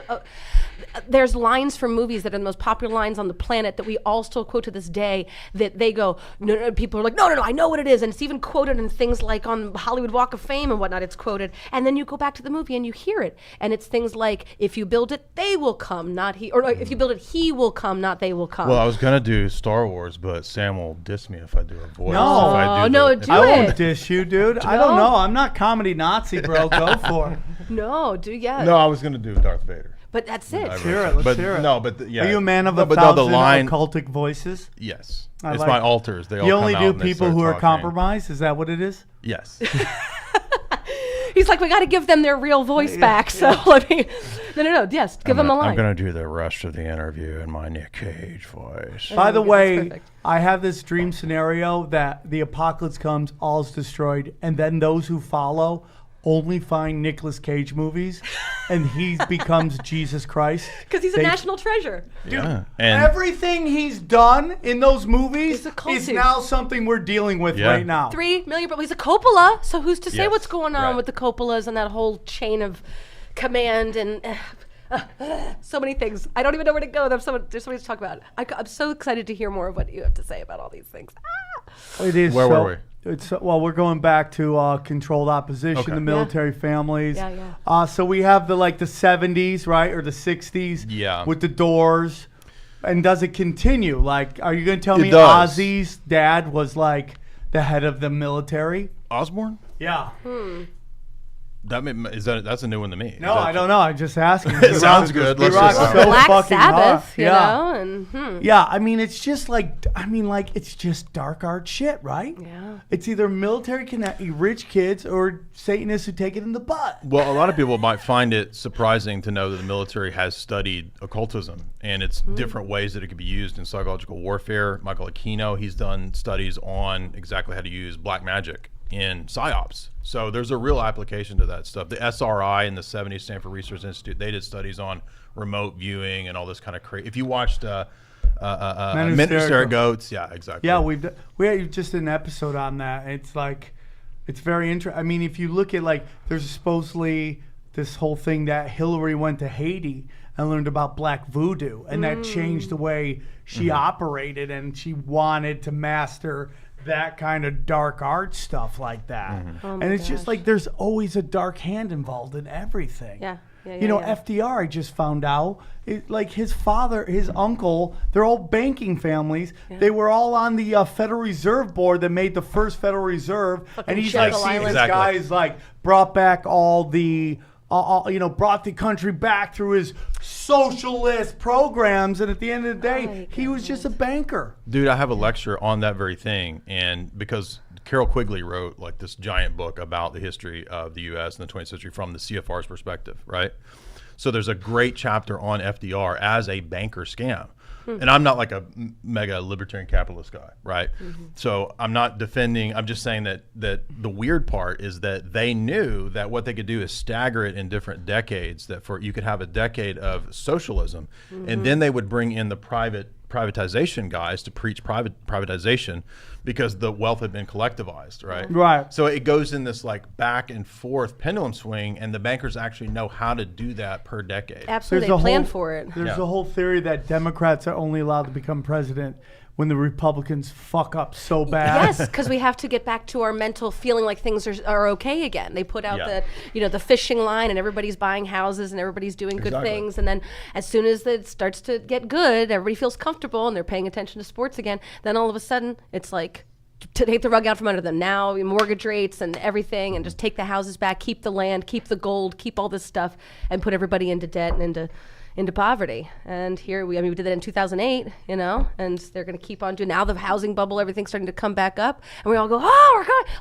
there's lines from movies that are the most popular lines on the planet that we all still quote to this day, that they go, no, people are like, no, I know what it is, and it's even quoted in things like on Hollywood Walk of Fame and whatnot, it's quoted, and then you go back to the movie and you hear it, and it's things like, if you build it, they will come, not he, or like, if you build it, he will come, not they will come. Well, I was gonna do Star Wars, but Sam will diss me if I do a voice. No. if I do No, the- do I it. won't dish you, dude. I don't know. I'm not comedy Nazi, bro. Go for it. No, No, I was gonna do Darth Vader. but that's it. Let's hear it. Let's but hear it. no, but yeah. Are you a man of no, a but no, thousand the line, occultic voices? Yes, I it's like my it. altars. They all You come only out do and they people start who are talking. compromised? Is that what it is? Yes. He's like, we got to give them their real voice back. So let me. No. Yes, give them the line. I'm gonna do the rest of the interview in my Nick Cage voice. By the Okay, that's way, perfect. I have this dream scenario that the apocalypse comes, all is destroyed, and then those who follow only find Nicolas Cage movies, and he becomes Jesus Christ. Because he's a national treasure. Yeah, and Everything he's done in those movies He's a cult is dude. now something we're dealing with Yeah. right now. 3 million. He's a Coppola. So who's to say Yes, what's going on right. with the Coppolas and that whole chain of command and so many things. I don't even know where to go. There's so much to talk about. I'm so excited to hear more of what you have to say about all these things. It is. Where so, were we? It's well, we're going back to controlled opposition, Okay. the military families. Yeah. So we have the 70s, right, or the 60s. Yeah. With the Doors, and does it continue? Like, are you going to tell It me does. Ozzy's dad was like the head of the military? Osborne? Yeah. That's a new one to me. No, I don't know. I'm just asking. It sounds good. He Let's rocks just- so Black fucking hard. Sabbath, you know, and Yeah, I mean, it's just like, it's just dark art shit, right? Yeah. It's either military rich kids or Satanists who take it in the butt. Well, a lot of people might find it surprising to know that the military has studied occultism and its different ways that it could be used in psychological warfare. Michael Aquino, he's done studies on exactly how to use black magic in psyops. So there's a real application to that stuff. The SRI in the 70s, Stanford Research Institute, they did studies on remote viewing and all this kind of crazy. If you watched Men Who Stare at Goats, yeah, exactly. Yeah, we had just an episode on that. It's like, it's very interesting. I mean, if you look at like, there's supposedly this whole thing that Hillary went to Haiti and learned about black voodoo, and that changed the way she operated, and she wanted to master that kind of dark art stuff like that. Oh and it's just like there's always a dark hand involved in everything. Yeah. You know, FDR, I just found out, like his father, his uncle, they're all banking families. Yeah. They were all on the Federal Reserve Board that made the first Federal Reserve. Fucking and he's Jekyll like, see, Island. this guy's like brought back all the, brought the country back through his socialist programs. And at the end of the day, he was just a banker. Dude, I have a lecture on that very thing. And because Carol Quigley wrote like this giant book about the history of the U.S. in the 20th century from the CFR's perspective, right? So there's a great chapter on FDR as a banker scam. And I'm not like a mega libertarian capitalist guy, right? So I'm not defending, I'm just saying that the weird part is that they knew that what they could do is stagger it in different decades, that you could have a decade of socialism, and then they would bring in the privatization guys to preach privatization because the wealth had been collectivized, right? Right. So it goes in this like back and forth pendulum swing, and the bankers actually know how to do that per decade. Absolutely, they plan for it. There's a whole theory that Democrats are only allowed to become president when the Republicans fuck up so bad. Yes, because we have to get back to our mental feeling like things are okay again. They put out the fishing line, and everybody's buying houses and everybody's doing good things. And then as soon as it starts to get good, everybody feels comfortable and they're paying attention to sports again. Then all of a sudden, it's like to take the rug out from under them. Now mortgage rates and everything, and just take the houses back, keep the land, keep the gold, keep all this stuff, and put everybody into debt and into poverty. And here we did that in 2008, and they're going to keep on doing. Now the housing bubble, everything's starting to come back up, and we all go,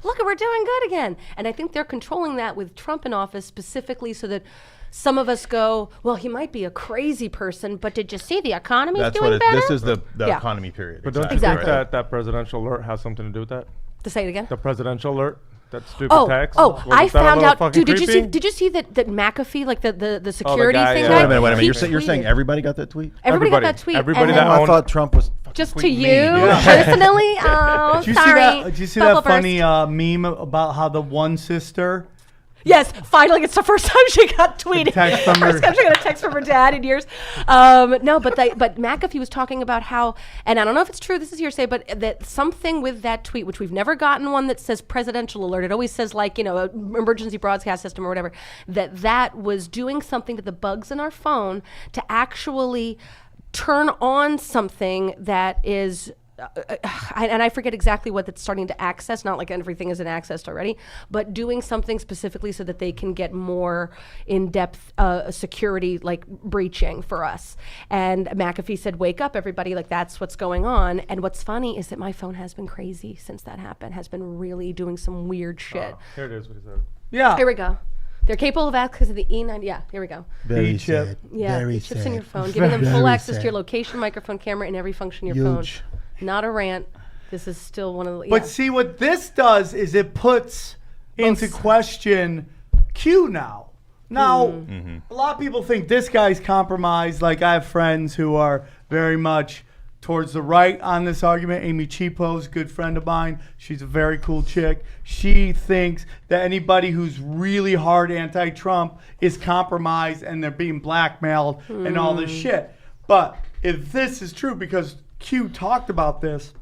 we're doing good again. And I think they're controlling that with Trump in office specifically so that some of us go, well, he might be a crazy person, but did you see the economy's doing better? This is the economy period. But don't you think that presidential alert has something to do with that? To say it again? The presidential alert? That stupid text? I found out. Dude, creepy? did you see that McAfee, like the security guy, thing? yeah. Guy? Wait a minute. You're saying everybody got that tweet? Everybody got that tweet. Everybody and that I owned. thought Trump was just to tweeting you me. personally. Oh, Did you sorry. Did you see Bubble that funny burst. meme about how the one sister? Yes, finally, it's the first time she got tweeted. Text from her. First time she got a text from her dad in years. No, but McAfee was talking about how, and I don't know if it's true, this is hearsay, but that something with that tweet, which we've never gotten one that says presidential alert. It always says like, emergency broadcast system or whatever, that was doing something to the bugs in our phone to actually turn on something that is and I forget exactly what it's starting to access, not like everything isn't accessed already, but doing something specifically so that they can get more in-depth security, like breaching for us. And McAfee said, wake up, everybody, like that's what's going on. And what's funny is that my phone has been crazy since that happened, has been really doing some weird shit. Here it is, what he said. Yeah. Here we go. They're capable of access to the E9. Yeah, here we go. Very chip. sad. Yeah, Very chips sad. in your phone, giving them full Very access to your sad. location, microphone, camera, and every function of your phone. Huge. Not a rant. This is still one of the. But see, what this does is it puts into question Q now. Now, a lot of people think this guy's compromised. Like, I have friends who are very much towards the right on this argument. Amy Cheapo's a good friend of mine. She's a very cool chick. She thinks that anybody who's really hard anti-Trump is compromised and they're being blackmailed and all this shit. But if this is true, because Q talked about this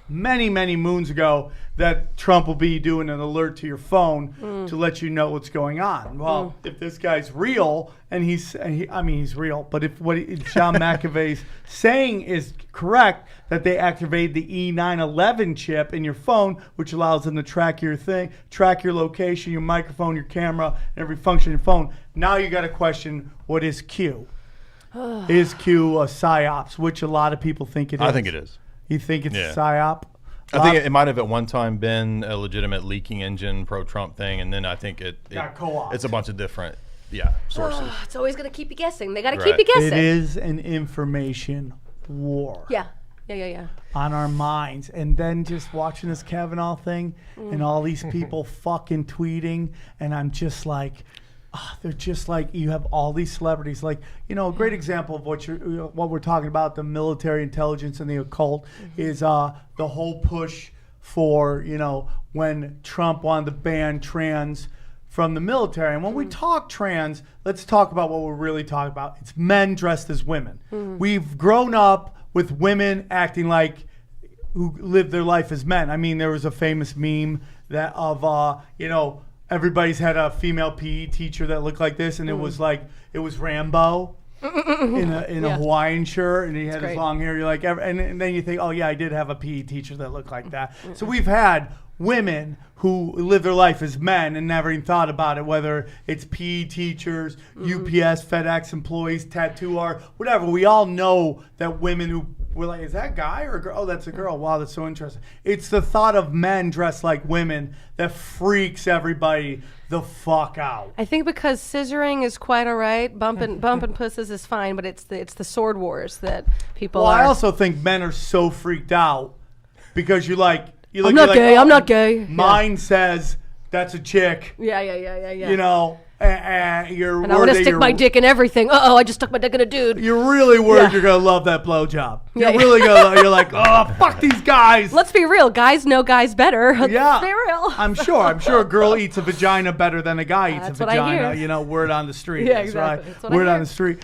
many, many moons ago that Trump will be doing an alert to your phone to let you know what's going on. Well, if this guy's real, and he's real, but if what John McAfee's saying is correct, that they activate the E911 chip in your phone, which allows them to track your thing, track your location, your microphone, your camera, and every function of your phone. Now you got to question, what is Q? Is Q a psyops, which a lot of people think it is? I think it is. You think it's a psyop? I think it might have at one time been a legitimate leaking engine pro-Trump thing, and then I think it got co-opted. It's a bunch of different sources. It's always going to keep you guessing. They got to keep you guessing. It is an information war. Yeah. On our minds. And then just watching this Kavanaugh thing and all these people fucking tweeting, and I'm just like, they're just like, you have all these celebrities, like, a great example of what we're talking about, the military intelligence and the occult, is the whole push for, when Trump wanted to ban trans from the military. And when we talk trans, let's talk about what we're really talking about. It's men dressed as women. We've grown up with women acting like who live their life as men. I mean, there was a famous meme that of, everybody's had a female PE teacher that looked like this, and it was Rambo in a Hawaiian shirt, and he had his long hair. You're like, and then you think, oh yeah, I did have a PE teacher that looked like that. So we've had women who live their life as men and never even thought about it, whether it's PE teachers, UPS, FedEx employees, tattoo art, whatever. We all know that women who we're like, is that a guy or a girl? Oh, that's a girl. Wow, that's so interesting. It's the thought of men dressed like women that freaks everybody the fuck out. I think because scissoring is quite all right, bumping pussies is fine, but it's the sword wars that people Well, are. I also think men are so freaked out because you're like, I'm not gay. I'm not gay. Mine says that's a chick. Yeah. You're and I want to stick my dick in everything. I just stuck my dick in a dude. You're really worried you're gonna love that blowjob. You're like, oh, fuck these guys. Let's be real. Guys know guys better. Let's be real. I'm sure a girl eats a vagina better than a guy eats That's a what I vagina. hear. Word on the street. Yeah, That's exactly. right. That's what Word I on hear. the street.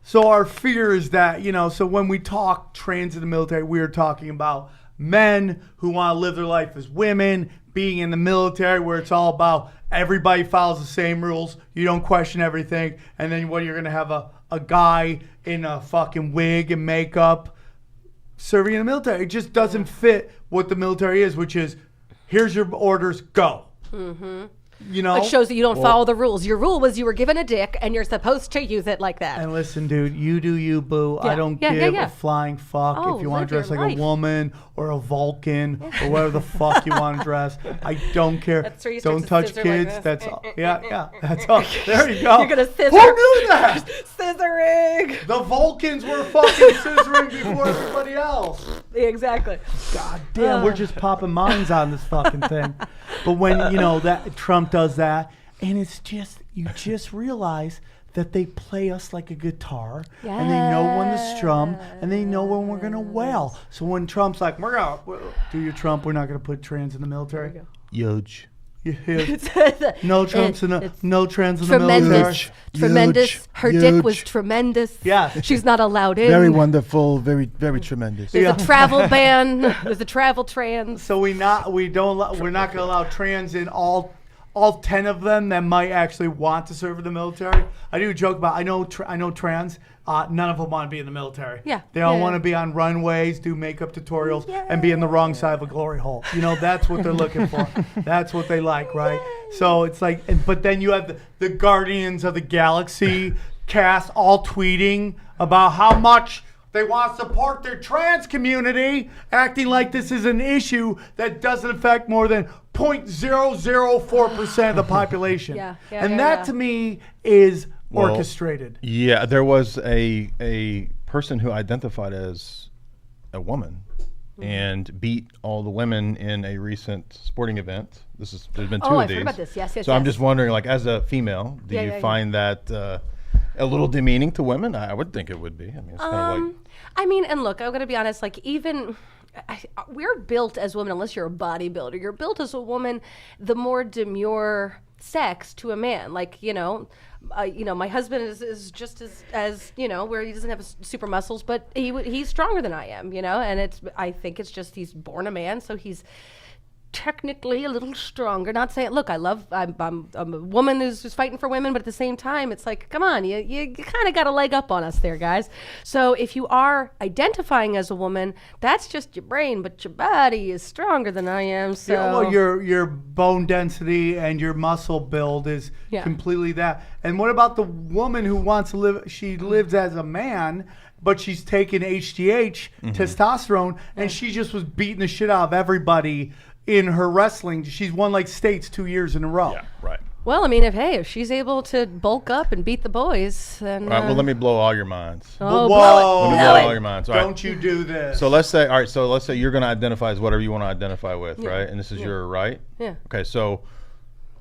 So our fear is that, so when we talk trans in the military, we are talking about men who want to live their life as women, being in the military where it's all about everybody follows the same rules, you don't question everything, and then you're going to have a guy in a fucking wig and makeup serving in the military. It just doesn't fit what the military is, which is, here's your orders, go. It shows that you don't follow the rules. Your rule was you were given a dick and you're supposed to use it like that. And listen, dude, you do you, boo. I don't give a flying fuck if you want to dress like a woman or a Vulcan or whatever the fuck you want to dress. I don't care. That's where you don't start to touch scissor kids. like this. That's all. Yeah. That's all. There you go. You're gonna scissor. Who knew that? Scissoring. The Vulcans were fucking scissoring before everybody else. Exactly. God damn, we're just popping minds on this fucking thing. But when, that Trump does that, and it's just, you just realize that they play us like a guitar, and they know when to strum, and they know when we're going to wail. So when Trump's like, we're going to do your Trump, we're not going to put trans in the military. Huge. No trans in the military. Tremendous. Her dick was tremendous. Yeah. She's not allowed in. Very wonderful. Very, very tremendous. There's a travel ban. There's a travel trans. So we're not going to allow trans in all 10 of them that might actually want to serve in the military. I do joke about, I know trans, none of them want to be in the military. Yeah. They all want to be on runways, do makeup tutorials, and be in the wrong side of a glory hole. That's what they're looking for. That's what they like, right? So it's like, but then you have the Guardians of the Galaxy cast all tweeting about how much they want to support their trans community, acting like this is an issue that doesn't affect more than 0.004% of the population. That to me is orchestrated. Yeah, there was a person who identified as a woman and beat all the women in a recent sporting event. There's been two of I've these. heard about this. Yes. So I'm just wondering, like, as a female, do you find that a little demeaning to women? I would think it would be. I mean, it's kind of like. And look, I'm gonna be honest. Like, we're built as women, unless you're a bodybuilder. You're built as a woman. The more demure sex to a man, like my husband is just as where he doesn't have super muscles, but he's stronger than I am, and I think it's just he's born a man, so he's technically a little stronger. Not saying, look, I'm a woman who's just fighting for women, but at the same time, it's like, come on, you kind of got a leg up on us there, guys. So if you are identifying as a woman, that's just your brain, but your body is stronger than I am. So well, your bone density and your muscle build is completely that. And what about the woman who wants to live? She lives as a man, but she's taking HGH, testosterone, and she just was beating the shit out of everybody in her wrestling. She's won like states 2 years in a row. Yeah, right. Well, I mean, if she's able to bulk up and beat the boys, then... All right, well, let me blow all your minds. Oh, whoa. Let me blow all your minds. All right. Don't you do this. So let's say you're going to identify as whatever you want to identify with, right? And this is your right? Yeah. Okay, so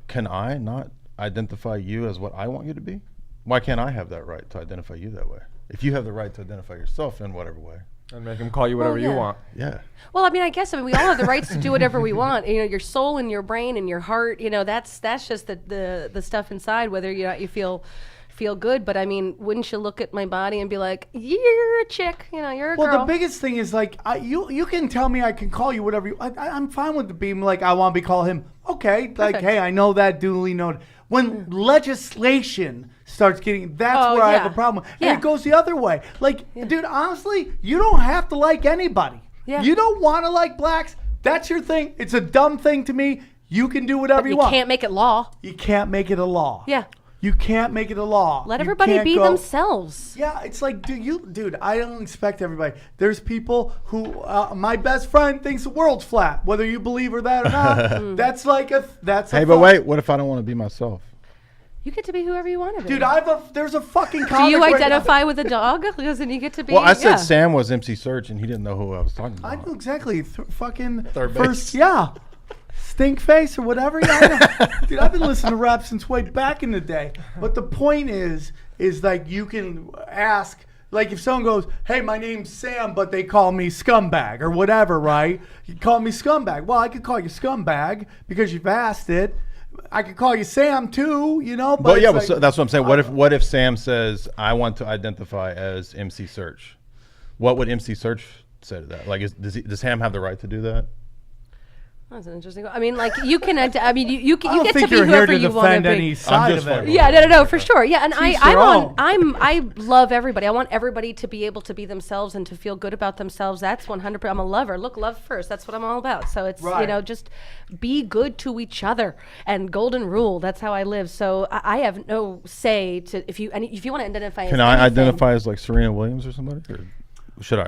can I not identify you as what I want you to be? Why can't I have that right to identify you that way? If you have the right to identify yourself in whatever way. And make him call you whatever you want. Yeah. Well, I mean, I guess we all have the rights to do whatever we want. Your soul and your brain and your heart. That's just the stuff inside. Whether you feel good, but I mean, wouldn't you look at my body and be like, you're a chick, you're a girl. Well, the biggest thing is like, you can tell me I can call you whatever I'm fine with the being like, I want to be called him. Okay, Perfect. like, hey, I know that, duly noted. When legislation starts getting, that's where I have a problem. And it goes the other way. Like, dude, honestly, you don't have to like anybody. Yeah. You don't want to like blacks. That's your thing. It's a dumb thing to me. You can do whatever you want. You can't make it law. You can't make it a law. Yeah. You can't make it a law. Let everybody be themselves. Yeah, it's like, dude, I don't expect everybody. There's people who, my best friend thinks the world's flat, whether you believe or that or not. That's like Hey, but wait, what if I don't want to be myself? You get to be whoever you want to be. Dude, there's a fucking comic. Do you right identify now. with a dog? Because then you get to be. Well, I said Sam was MC Search, and he didn't know who I was talking about. I knew exactly. Fucking Third first, base. yeah. Stink face or whatever. Yeah, dude, I've been listening to rap since way back in the day. But the point is like you can ask, like if someone goes, hey, my name's Sam, but they call me scumbag or whatever, right? You call me scumbag. Well, I could call you scumbag because you've asked it. I could call you Sam too, But Well, yeah, like, so that's what I'm saying. What if Sam says, I want to identify as MC Search? What would MC Search say to that? Like, does Sam have the right to do that? That's interesting. I mean, like you can. I mean, you I don't get think to be you're here whoever to you want to defend any be. side just of it. fucking- Yeah, no, for sure. Yeah, and Teach their own. I love everybody. I want everybody to be able to be themselves and to feel good about themselves. That's 100%. I'm a lover. Look, love first. That's what I'm all about. So it's Right. just be good to each other and golden rule. That's how I live. So I have no say to if you want to identify. Can as I anything, identify as like Serena Williams or somebody? Or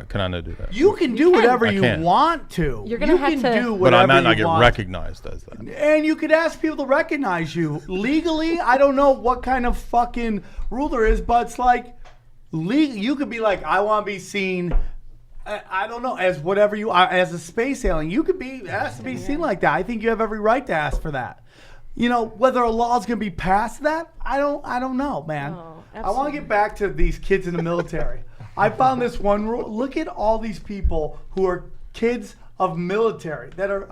can I not do that? You can do whatever I you can. want to. You're gonna you have can to- do But whatever I might not you get want. recognized as that. And you could ask people to recognize you. Legally, I don't know what kind of fucking rule there is, but it's like, you could be like, I want to be seen, I don't know, as whatever you are, as a space alien. You could be asked to be seen like that. I think you have every right to ask for that. Whether a law is going to be passed that, I don't know, man. Oh, I want to get back to these kids in the military. I found this one rule. Look at all these people who are kids of military that are,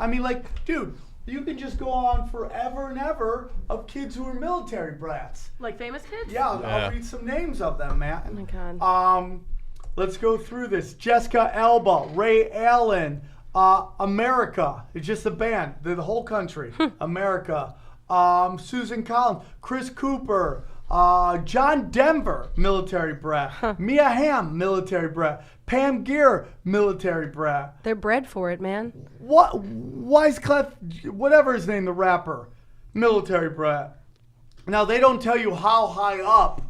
dude, you can just go on forever and ever of kids who are military brats. like famous kids. Yeah, I'll read some names of them, man. Oh my God. Let's go through this. Jessica Alba, Ray Allen, America. It's just a band. They're the whole country. America. Susan Collins, Chris Cooper, John Denver, military brat. Mia Hamm, military brat. Pam Grier, military brat. They're bred for it, man. What? Wiseclef, whatever his name, the rapper, military brat. Now, they don't tell you how high up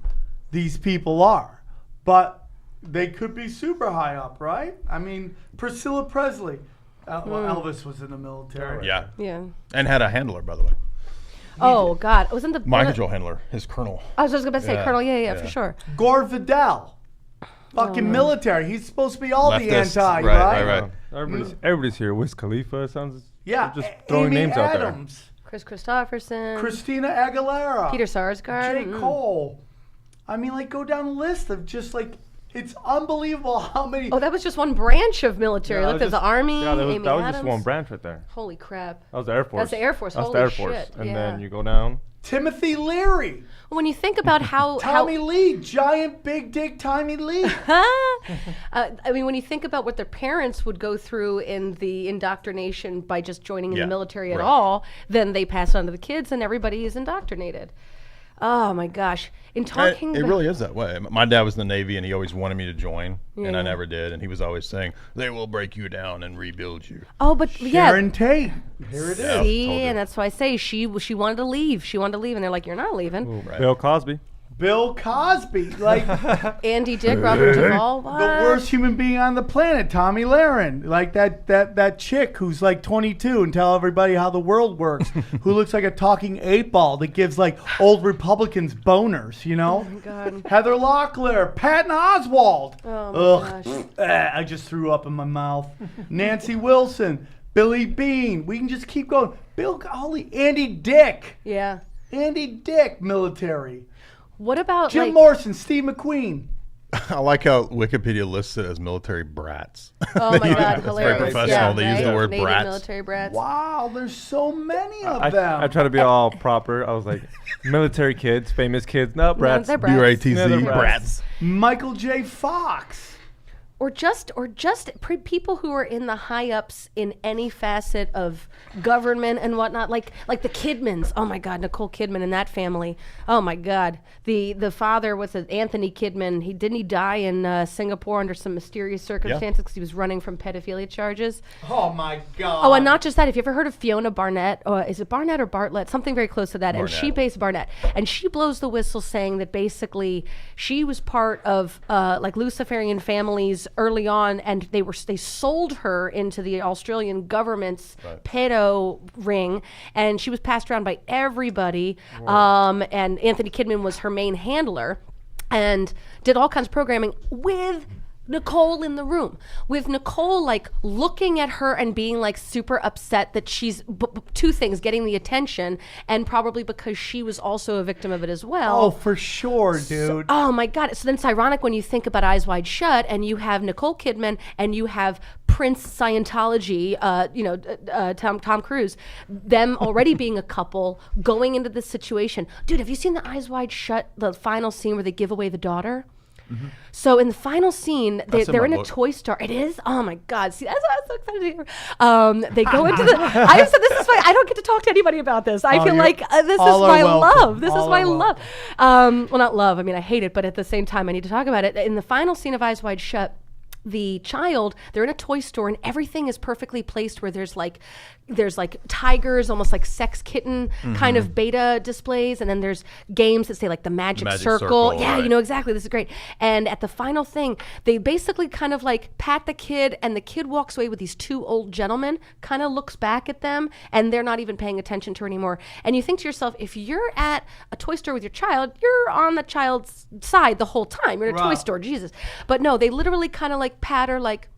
these people are, but they could be super high up, right? I mean, Priscilla Presley. Elvis was in the military. Yeah. Yeah. And had a handler, by the way. Oh God, wasn't the Mind control handler, his colonel. I was just gonna say Yeah, Colonel. Yeah, yeah. for sure. Gore Vidal, fucking military. He's supposed to be all the Leftist, anti, right, right? right. Everybody's here. Wiz Khalifa sounds. Yeah, Just throwing Amy names out there. Adams, Chris Christopherson, Christina Aguilera, Peter Sarsgaard. J. Cole. I mean, like, go down the list of just like, it's unbelievable how many. Oh, that was just one branch of military. Yeah, Look, there's the Army, Yeah, that was, Amy that was Adams. just one branch right there. Holy crap. That was the Air Force. That's the Air Force. That's Holy the Air Force. shit. And Yeah. then you go down. Timothy Leary. When you think about how Tommy Lee, giant big dick Tommy Lee. I mean, when you think about what their parents would go through in the indoctrination by just joining in the military at all, then they pass on to the kids and everybody is indoctrinated. Oh my gosh. In talking it really is that way. My dad was in the Navy and he always wanted me to join and I never did. And he was always saying, they will break you down and rebuild you. Oh, but Sharon Tate. Here it is. See, and that's why I say she wanted to leave. She wanted to leave and they're like, you're not leaving. Ooh, right. Bill Cosby. Bill Cosby, like Andy Dick, Robert Duvall, what? The worst human being on the planet, Tommy Lahren, like that chick who's like 22 and tell everybody how the world works, who looks like a talking 8-ball that gives like old Republicans boners, you know? Oh my God. Heather Locklear, Patton Oswalt. Oh my gosh. I just threw up in my mouth. Nancy Wilson, Billy Bean. We can just keep going. Andy Dick. Yeah. Andy Dick, military. What about Jim Morrison, Steve McQueen? I like how Wikipedia lists it as military brats. Oh my God, It's hilarious. very professional. They use the word Native brats. military brats. Wow, there's so many of them. I try to be all proper. I was like, military kids, famous kids. No, brats. they're brats. BRATZ, Yeah, they're brats. Michael J. Fox. Or just people who are in the high ups in any facet of government and whatnot, like the Kidmans. Oh my God, Nicole Kidman and that family. Oh my God, the father was Anthony Kidman. He die in Singapore under some mysterious circumstances because he was running from pedophilia charges. Oh my God. Oh, and not just that. Have you ever heard of Fiona Barnett? Or is it Barnett or Bartlett? Something very close to that. Barnett. And she based Barnett, and she blows the whistle, saying that basically she was part of like Luciferian families early on, and they sold her into the Australian government's pedo ring, and she was passed around by everybody. And Anthony Kidman was her main handler, and did all kinds of programming with Nicole in the room, with Nicole like looking at her and being like super upset that she's two things: getting the attention, and probably because she was also a victim of it as well. Oh, for sure, dude. Oh my God. So then it's ironic when you think about Eyes Wide Shut and you have Nicole Kidman and you have Prince Scientology, Tom Cruise, them already being a couple going into this situation. Dude, have you seen the Eyes Wide Shut, the final scene where they give away the daughter? Mm-hmm. So in the final scene, they're in a toy store. It is? Oh my God. See, that's why I'm so excited to hear. They go into the, I said, this is why I don't get to talk to anybody about this. I feel like this is my love. This is my love. Well, not love. I mean, I hate it, but at the same time, I need to talk about it. In the final scene of Eyes Wide Shut, the child, they're in a toy store and everything is perfectly placed where there's like tigers, almost like sex kitten kind of beta displays, and then there's games that say like the magic circle. Yeah, right. You know exactly. This is great. And at the final thing, they basically kind of like pat the kid, and the kid walks away with these two old gentlemen, kind of looks back at them, and they're not even paying attention to her anymore. And you think to yourself, if you're at a toy store with your child, you're on the child's side the whole time. You're in a toy store, Jesus. But no, they literally kind of like pat her like,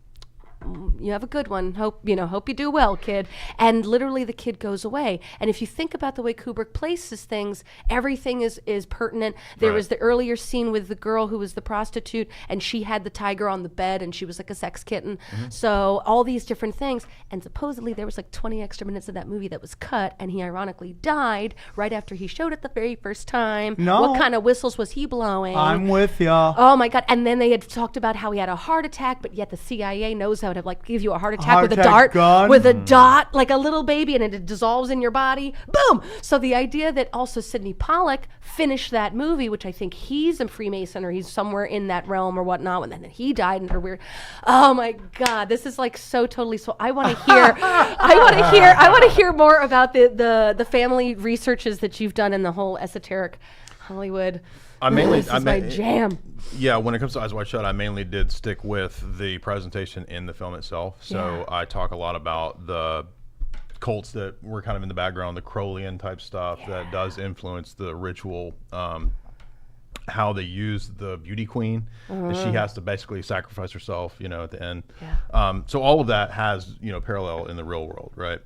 you have a good one. Hope you do well, kid. And literally the kid goes away. And if you think about the way Kubrick places things, everything is pertinent. There was the earlier scene with the girl who was the prostitute, and she had the tiger on the bed, and she was like a sex kitten. So all these different things. And supposedly there was like 20 extra minutes of that movie that was cut, and he ironically died right after he showed it the very first time. No. What kind of whistles was he blowing? I'm with ya. Oh my God. And then they had talked about how he had a heart attack, but yet the CIA knows how to like give you a heart attack with a dart gun. with a dot like a little baby, and it dissolves in your body. Boom. So the idea that also Sidney Pollack finished that movie, which I think he's a Freemason or he's somewhere in that realm or whatnot, and then he died and her weird. Oh my God, this is like so totally. So I want to hear. I want to hear more about the family researches that you've done in the whole esoteric Hollywood. This is my jam. Yeah, when it comes to Eyes Wide Shut, I mainly did stick with the presentation in the film itself. So I talk a lot about the cults that were kind of in the background, the Crowleyan type stuff that does influence the ritual, how they use the beauty queen, that she has to basically sacrifice herself, at the end. Yeah. So all of that has, parallel in the real world, right?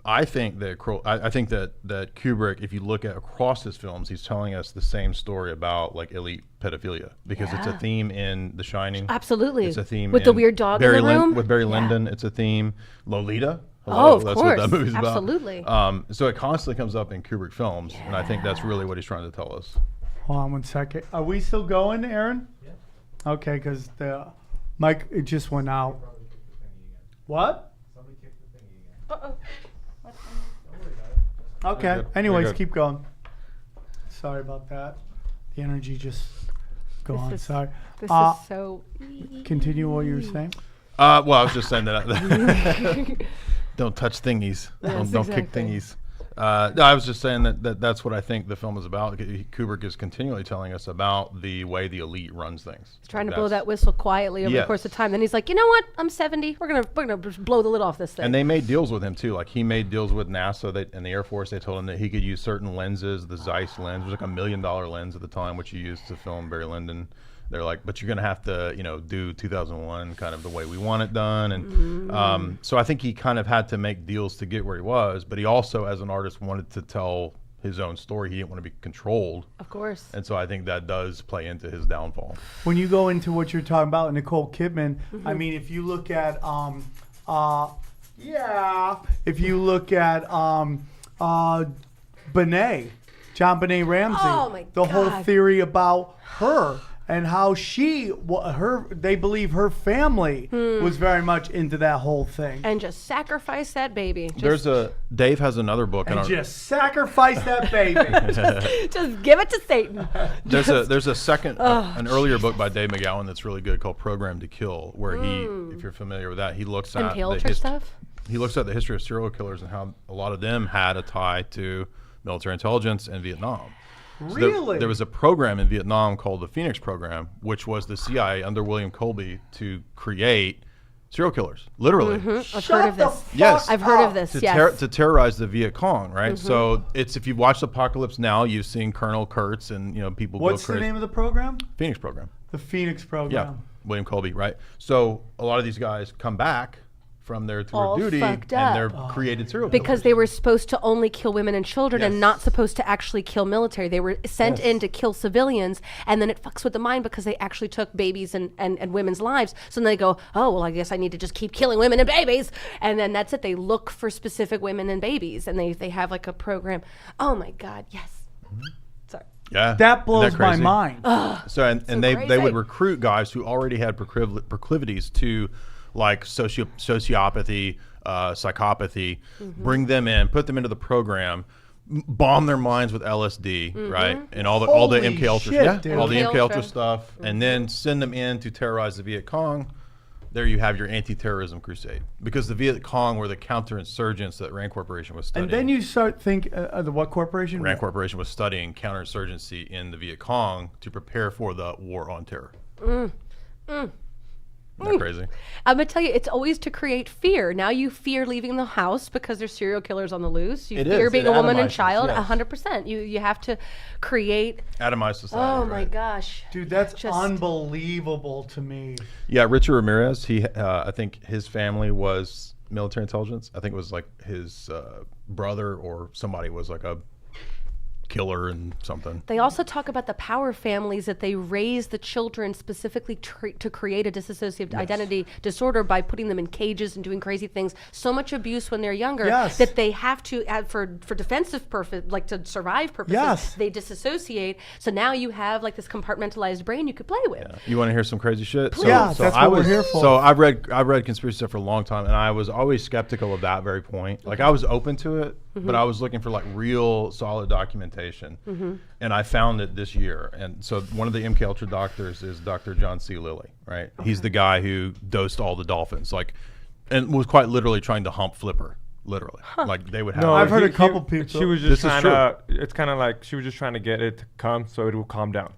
I think that Kubrick, if you look at across his films, he's telling us the same story about like elite pedophilia, because it's a theme in The Shining. Absolutely. It's a theme with the weird dog in the room with Barry Lyndon. It's a theme. Lolita. Oh, of That's course. what that movie's about. Absolutely. So it constantly comes up in Kubrick films, and I think that's really what he's trying to tell us. Hold on one second. Are we still going, Aaron? Yeah. Okay, because the mic, it just went out. What? Somebody kicked the thingy again. Okay. Good. Anyways, You're good. keep going. Sorry about that. The energy just gone. is- Sorry. This is so. Continue what you were saying. Well, I was just saying that don't touch thingies. Yes, don't kick exactly. thingies. No, I was just saying that's what I think the film is about. Kubrick is continually telling us about the way the elite runs things. He's trying to blow that whistle quietly over the Yes. course of time. Then he's like, you know what? I'm 70. We're gonna just blow the lid off this thing. And they made deals with him too. Like he made deals with NASA and the Air Force. They told him that he could use certain lenses. The Zeiss lens was like $1 million lens at the time, which he used to film Barry Lyndon. They're like, but you're gonna have to, do 2001 kind of the way we want it done. And so I think he kind of had to make deals to get where he was. But he also, as an artist, wanted to tell his own story. He didn't want to be controlled. Of course. And so I think that does play into his downfall. When you go into what you're talking about, Nicole Kidman, I mean, if you look at, if you look at Benet, John Benet Ramsey, Oh, my the whole God. theory about her and how they believe her family was very much into that whole thing. And just sacrifice that baby. Dave has another book. And just sacrifice that baby. Just give it to Satan. There's a second, an earlier book by Dave McGowan that's really good called Program to Kill, where he, if you're familiar with that, he looks at MK stuff? He looks at the history of serial killers and how a lot of them had a tie to military intelligence and Vietnam. So Really? there was a program in Vietnam called the Phoenix Program, which was the CIA under William Colby to create serial killers, literally. I've heard of this. Yes. I've heard of this. To terrorize the Viet Cong, right? So it's, if you've watched Apocalypse Now, you've seen Colonel Kurtz and people What's go the crazy. name of the program? Phoenix Program. The Phoenix Yeah, Program. William Colby, right? So a lot of these guys come back from their tour All of duty and fucked up. they're created serial Because killers. they were supposed to only kill women and children and Yes. not supposed to actually kill military. They were sent in to kill civilians, and then it fucks with the mind because they actually took babies and women's lives. So then they go, oh, well, I guess I need to just keep killing women and babies. And then that's it. They look for specific women and babies, and they have like a program. Oh, my God, yes. Sorry. Yeah, That isn't blows my crazy? mind. So and they crazy. would recruit guys who already had proclivities to like sociopathy, psychopathy, bring them in, put them into the program, bomb their minds with LSD, right, and all the Holy MK Ultra, shit, dude. all the MK MK Ultra Ultra. stuff, and then send them in to terrorize the Viet Cong. There you have your anti-terrorism crusade, because the Viet Cong were the counterinsurgents that Rand Corporation was studying. And then you start think the what corporation? Rand Corporation was studying counterinsurgency in the Viet Cong to prepare for the war on terror. Isn't that crazy? I'm going to tell you, it's always to create fear. Now you fear leaving the house because there's serial killers on the loose. You It fear is. being It a woman and atomizes, child, yes. 100%. You have to create. Atomized society. Oh, my right? gosh. Dude, that's Just- unbelievable to me. Yeah, Richard Ramirez. I think his family was military intelligence. I think it was like his brother or somebody was like a killer and something. They also talk about the power families that they raise the children specifically to create a dissociative identity disorder by putting them in cages and doing crazy things. So much abuse when they're younger Yes. that they have to, for defensive purpose, like to survive purposes, Yes. they disassociate. So now you have like this compartmentalized brain you could play with. You want to hear some crazy shit? Yeah, that's what we're here for. So I've read conspiracy stuff for a long time, and I was always skeptical of that very point. Like I was open to it, but I was looking for like real solid documentation. And I found it this year. And so one of the MK Ultra doctors is Dr. John C. Lilly, right? He's the guy who dosed all the dolphins, and was quite literally trying to hump Flipper, literally. Like they would have. No, I've heard a couple people. She was This just is trying to. It's kind of like she was just trying to get it to come so it will calm down.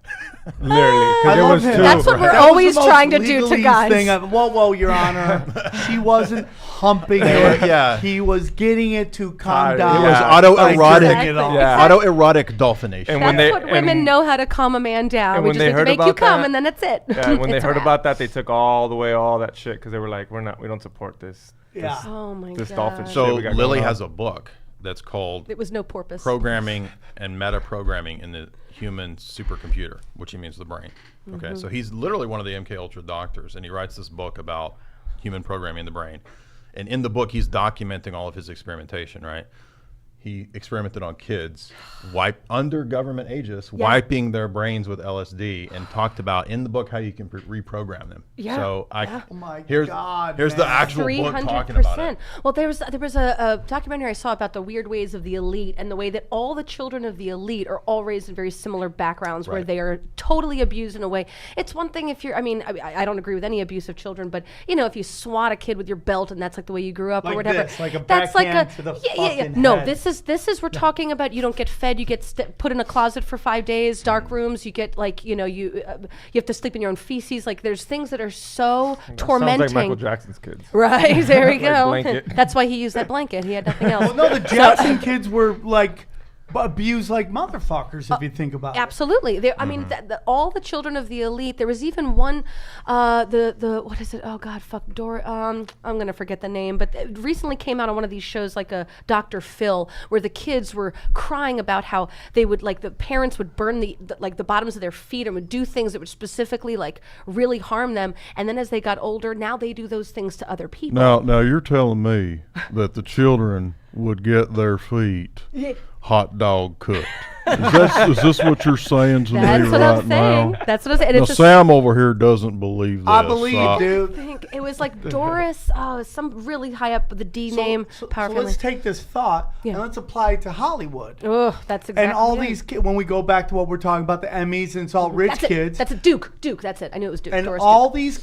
Literally, I because it love was him. too. That's what we're That was always the most trying to do to legalese guys. thing whoa, Your Honor. She wasn't humping it. Yeah. He was getting it to calm It down. It was Yeah. autoerotic, Exactly. Yeah. autoerotic dolphination. And That's when they- what women know how to calm a man down. and We when just they need to heard make you about come, that- and then that's it. Yeah, when they It's a heard wrap. about that, they took all that shit because they were like, we don't support this. Yeah. Oh my This god. dolphin shit. So we got Lilly going has on. a book that's called It was no porpoise. Programming and Meta-Programming in the Human Supercomputer, which he means the brain. Okay, so he's literally one of the MK Ultra doctors, and he writes this book about human programming in the brain. And in the book, he's documenting all of his experimentation, right? He experimented on kids, under government aegis, wiping their brains with LSD, and talked about in the book how you can reprogram them. Yeah. So Oh my here's God, the actual book talking about it. Well, there was a documentary I saw about the weird ways of the elite and the way that all the children of the elite are all raised in very similar backgrounds where they are totally abused in a way. It's one thing if you're, I don't agree with any abuse of children, but if you swat a kid with your belt and that's like the way you grew up or whatever. This, like a that's backhand to the fucking No, head. this is we're talking about you don't get fed, you get put in a closet for 5 days, dark rooms, you get you have to sleep in your own feces. Like there's things that are so tormenting. Sounds like Michael Jackson's kids. Right, there we go. Blanket. That's why he used that blanket. He had nothing else. Well, no, the Jackson kids were like abused like motherfuckers if you think about it. Absolutely. I mean, all the children of the elite. There was even one, the what is it? Oh God, fuck, I'm gonna forget the name. But it recently came out on one of these shows, like a Dr. Phil, where the kids were crying about how they would the parents would burn the bottoms of their feet and would do things that would specifically really harm them. And then as they got older, now they do those things to other people. Now you're telling me that the children would get their feet hot dog cooked. Is this what you're saying to me right now? That's what I'm saying. That's what I'm saying. Now, Sam over here doesn't believe this. I believe, dude. I think it was like Doris, some really high up with the D name. So Power let's take this thought and let's apply it to Hollywood. Oh, that's exactly. And all these kids, when we go back to what we're talking about, the Emmys, and it's all rich kids. That's a Duke. That's it. I knew it was Duke. And Doris all Duke. these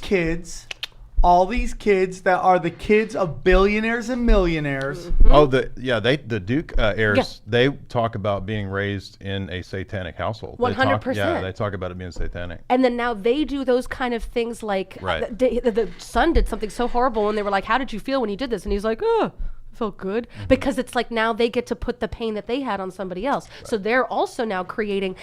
kids that are the kids of billionaires and millionaires. Oh, the Duke heirs. They talk about being raised in a satanic household. 100%. Yeah, they talk about it being satanic. And then now they do those kind of things like the son did something so horrible and they were like, how did you feel when you did this? And he's like, oh, I felt good. Because it's like now they get to put the pain that they had on somebody else. Right. So they're also now creating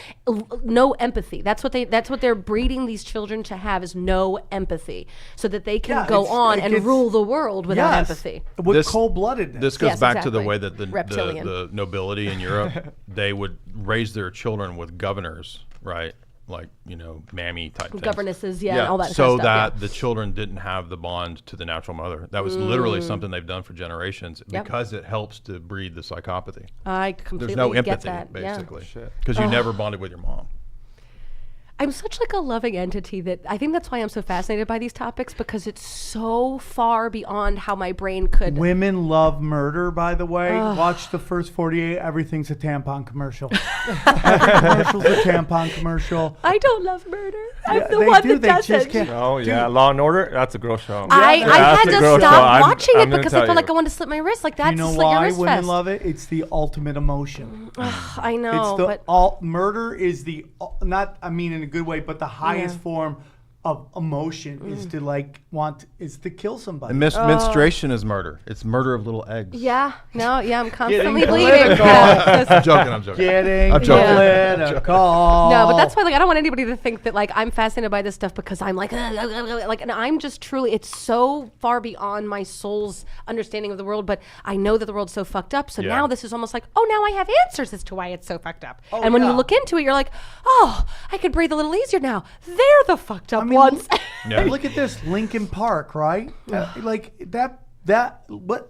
no empathy. That's what they're breeding these children to have, is no empathy, so that they can go on and rule the world without empathy. With cold-bloodedness. This goes back to the way that the nobility in Europe, they would raise their children with governors, right? Like, mammy type things. Governesses, and all that so kind of stuff. that the children didn't have the bond to the natural mother. That was literally something they've done for generations because it helps to breed the psychopathy. I completely There's no get empathy, that. basically, because you never bonded with your mom. I'm such like a loving entity that I think that's why I'm so fascinated by these topics, because it's so far beyond how my brain could. Women love murder, by the way. Watch the first 48. Everything's a tampon commercial. Every commercial's a tampon commercial. I don't love murder. I'm the one that doesn't. Oh, yeah. Law and Order, that's a girl show. I had to stop watching it I'm because I felt like I wanted to slip my wrist. Like, that's you know a slit your why wrist women fest. love it? It's the ultimate emotion. I know, but murder is the in a good way, but the highest form of emotion is to kill somebody. And menstruation is murder. It's murder of little eggs. Yeah, I'm constantly Getting bleeding. I'm joking. Getting political. No, but that's why I don't want anybody to think that I'm fascinated by this stuff because I'm and I'm just truly, it's so far beyond my soul's understanding of the world, but I know that the world's so fucked up. So now this is almost like, oh, now I have answers as to why it's so fucked up. And when you look into it, you're like, oh, I could breathe a little easier now. They're the fucked up ones. Look at this, Lincoln Park, right? What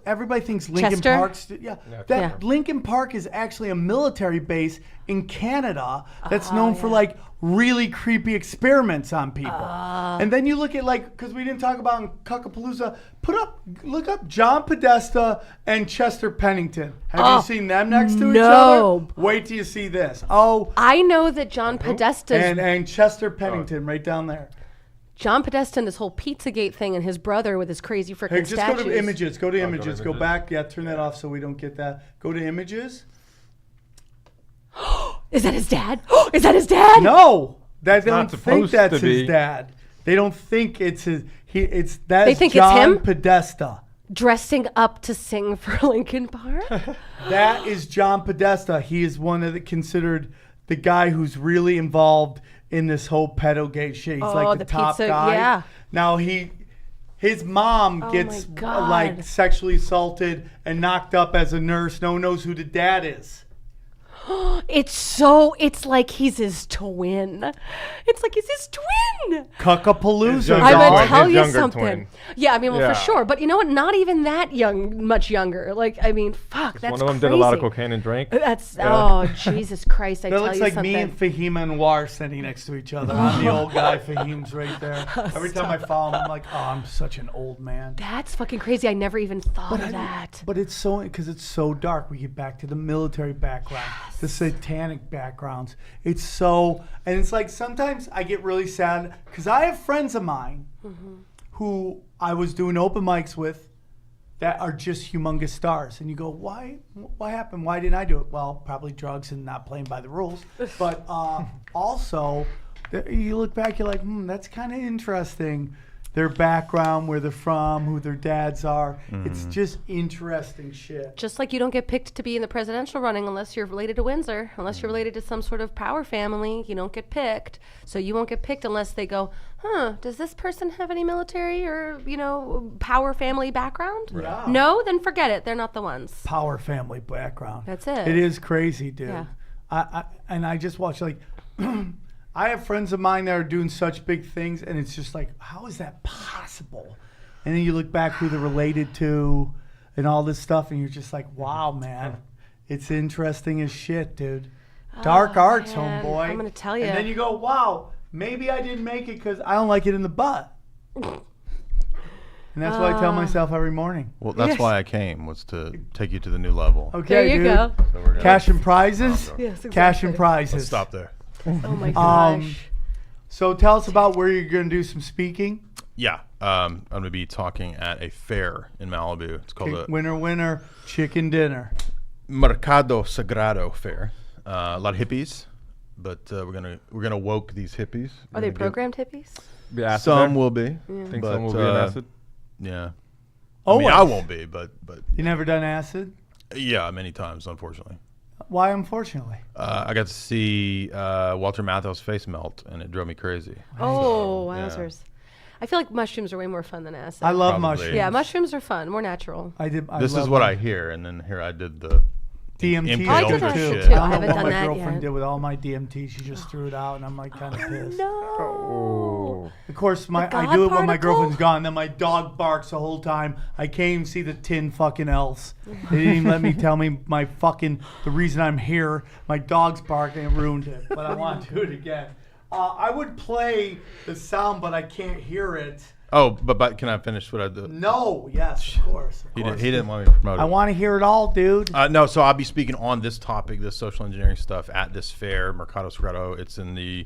everybody thinks Lincoln Park's. Lincoln Park is actually a military base in Canada that's known for really creepy experiments on people. And then you look at because we didn't talk about in Cuckapalooza, look up John Podesta and Chester Pennington. Have you seen them next to each other? Wait till you see this. I know that John Podesta and Chester Pennington right down there. John Podesta and this whole Pizzagate thing and his brother with his crazy freaking statues. Just go to images. Go to images. Go back. Yeah, turn that off so we don't get that. Go to images. Is that his dad? Is that his dad? No. They don't think that's his dad. They don't think it's his. They think John it's him? Podesta. Dressing up to sing for Lincoln Park? That is John Podesta. He is considered the guy who's really involved in this whole pedogate shit. He's like the top pizza guy. Yeah. Now his mom gets sexually assaulted and knocked up as a nurse. No one knows who the dad is. It's like he's his twin. It's like he's his twin. Cuckapalooza. I'm His gonna tell you younger something. twin. Yeah, I mean, well, Yeah. for sure. But you know what? Not even that much younger. Like, I mean, fuck, that's One of them crazy. did a lot of cocaine and drank. That's oh Jesus Christ! I That tell looks you like something. me and Fahim Anwar sitting next to each other. I'm the old guy. Fahim's right there. Every time I follow him, I'm like, oh, I'm such an old man. That's fucking crazy. I never even thought of that. But it's so because it's so dark. We get back to the military background, the satanic backgrounds. It's so, and it's like sometimes I get really sad because I have friends of mine who I was doing open mics with that are just humongous stars, and you go, why? What happened? Why didn't I do it? Well, probably drugs and not playing by the rules. But also, you look back, you're like, that's kind of interesting. Their background, where they're from, who their dads are. It's just interesting shit. Just like you don't get picked to be in the presidential running unless you're related to Windsor, unless you're related to some sort of power family, you don't get picked. So you won't get picked unless they go, does this person have any military or, power family background? Yeah. No? Then forget it. They're not the ones. Power family background. That's it. It is crazy, dude. Yeah. I just watch like I have friends of mine that are doing such big things, and it's just like, how is that possible? And then you look back who they're related to and all this stuff, and you're just like, wow, man. It's interesting as shit, dude. Dark arts, man. homeboy. I'm gonna tell you. And then you go, wow, maybe I didn't make it because I don't like it in the butt. And that's what I tell myself every morning. Well, that's why I came, was to take you to the new level. Okay, There you dude. go. So we're gonna- Cash and prizes? Yes, exactly. Cash and prizes. Let's stop there. Oh my gosh. So tell us about where you're going to do some speaking. Yeah, I'm going to be talking at a fair in Malibu. It's called the Winner, chicken dinner. Mercado Sagrado Fair. A lot of hippies, but we're gonna woke these hippies. Are they programmed hippies? Be acid Some there? will be. Think but, some will be in acid? Yeah. Oh, I mean, I won't be, but You never done acid? yeah, many times, unfortunately. Why, unfortunately? I got to see Walter Matthau's face melt, and it drove me crazy. Oh, yeah. wowzers. I feel like mushrooms are way more fun than acid. I love Probably. mushrooms. Yeah, mushrooms are fun, more natural. This is what I hear, and then here I did the DMT. I did ultra that shit. too. I I don't haven't know what done my that girlfriend yet. did with all my DMT. She just threw it out, and I'm like kind of pissed. No. Of course, I God do it when my particle? girlfriend's gone. Then my dog barks the whole time. I can't even see the tin fucking else. They didn't even let me tell me the reason I'm here. My dog's barking and it ruined it. But I want to do it again. I would play the sound, but I can't hear it. Oh, but can I finish what I did? No, yes, of course. He didn't want me to promote it. I want to hear it all, dude. No, so I'll be speaking on this topic, this social engineering stuff, at this fair, Mercado Sagrado. It's in the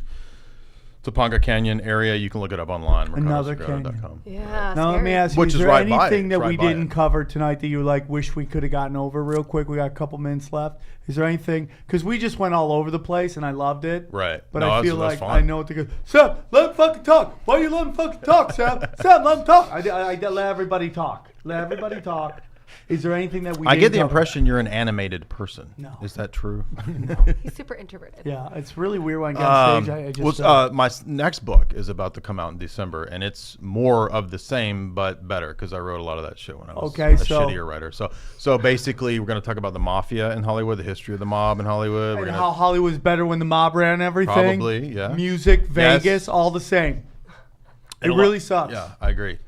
Topanga Canyon area. You can look it up online, Another mercadosagrado.com. Yeah. Now let me ask you, Which is is there right by anything it. that It's we right by didn't it. cover tonight that you wish we could have gotten over real quick? We got a couple minutes left. Is there anything? Because we just went all over the place and I loved it. Right. But No, I that's- feel that's like fine. I know what to go. Sam, let him fucking talk. Why you let him fucking talk, Sam? Sam, let him talk. I let everybody talk. Let everybody talk. Is there anything that we I didn't get the cover? impression you're an animated person. No. Is that true? He's super introverted. Yeah, it's really weird when I get on stage. I just my next book is about to come out in December, and it's more of the same but better because I wrote a lot of that shit when I was Okay, a so- shittier writer. So basically, we're going to talk about the mafia in Hollywood, the history of the mob in Hollywood. We're and gonna how Hollywood's better when the mob ran everything. Probably, yeah. Music, Yes. Vegas, all the same. It and a lot- really sucks. Yeah, I agree.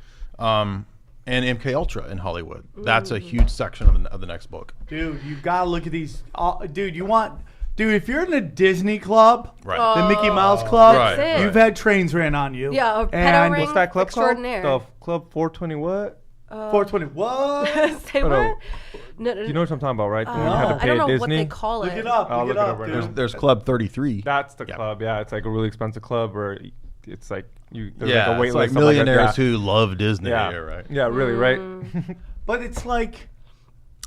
And MK Ultra in Hollywood. That's a huge section of the next book. Dude, you gotta look at these. Dude, if you're in a Disney club, Right. the Mickey Mouse Club, Right, it. you've had trains ran on you. Yeah, or pedo And ring What's that club extraordinaire. called? The Club 420 what? 420. What? Say Hold what? on. No, You know what I'm talking about, right? When you have to I pay don't know at what Disney. they call Look it. it up. I'll Look it look it up, up right dude. now. There's Club 33. That's the Yeah. club. Yeah, it's like a really expensive club where it's like there's Yeah, like a wait it's like list, stuff like that. millionaires who love Disney. Yeah, Yeah, right. Yeah, really, right? But it's like,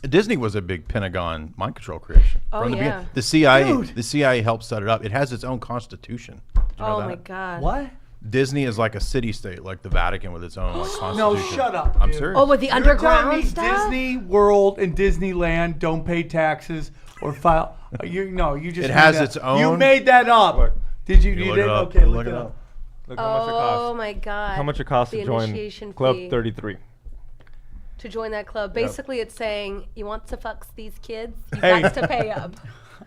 Disney was a big Pentagon mind control creation. Oh, From the yeah. beginning. The CIA, Dude. the CIA helped set it up. It has its own constitution. Did you know Oh that? my god. what? Disney is like a city-state, like the Vatican with its own like, constitution. No, shut up, I'm dude. serious. Oh, with the You're telling underground me stuff? Disney World and Disneyland don't pay taxes or file. You just. It made has that- its own- You made that up. Look. Did you? You You look did? it up. Okay, You look it up. Look how much it costs. Oh my god. How much it costs The to join initiation Club fee 33? to join that club. Basically, it's saying you want to fuck these kids, you Hey. got to pay up.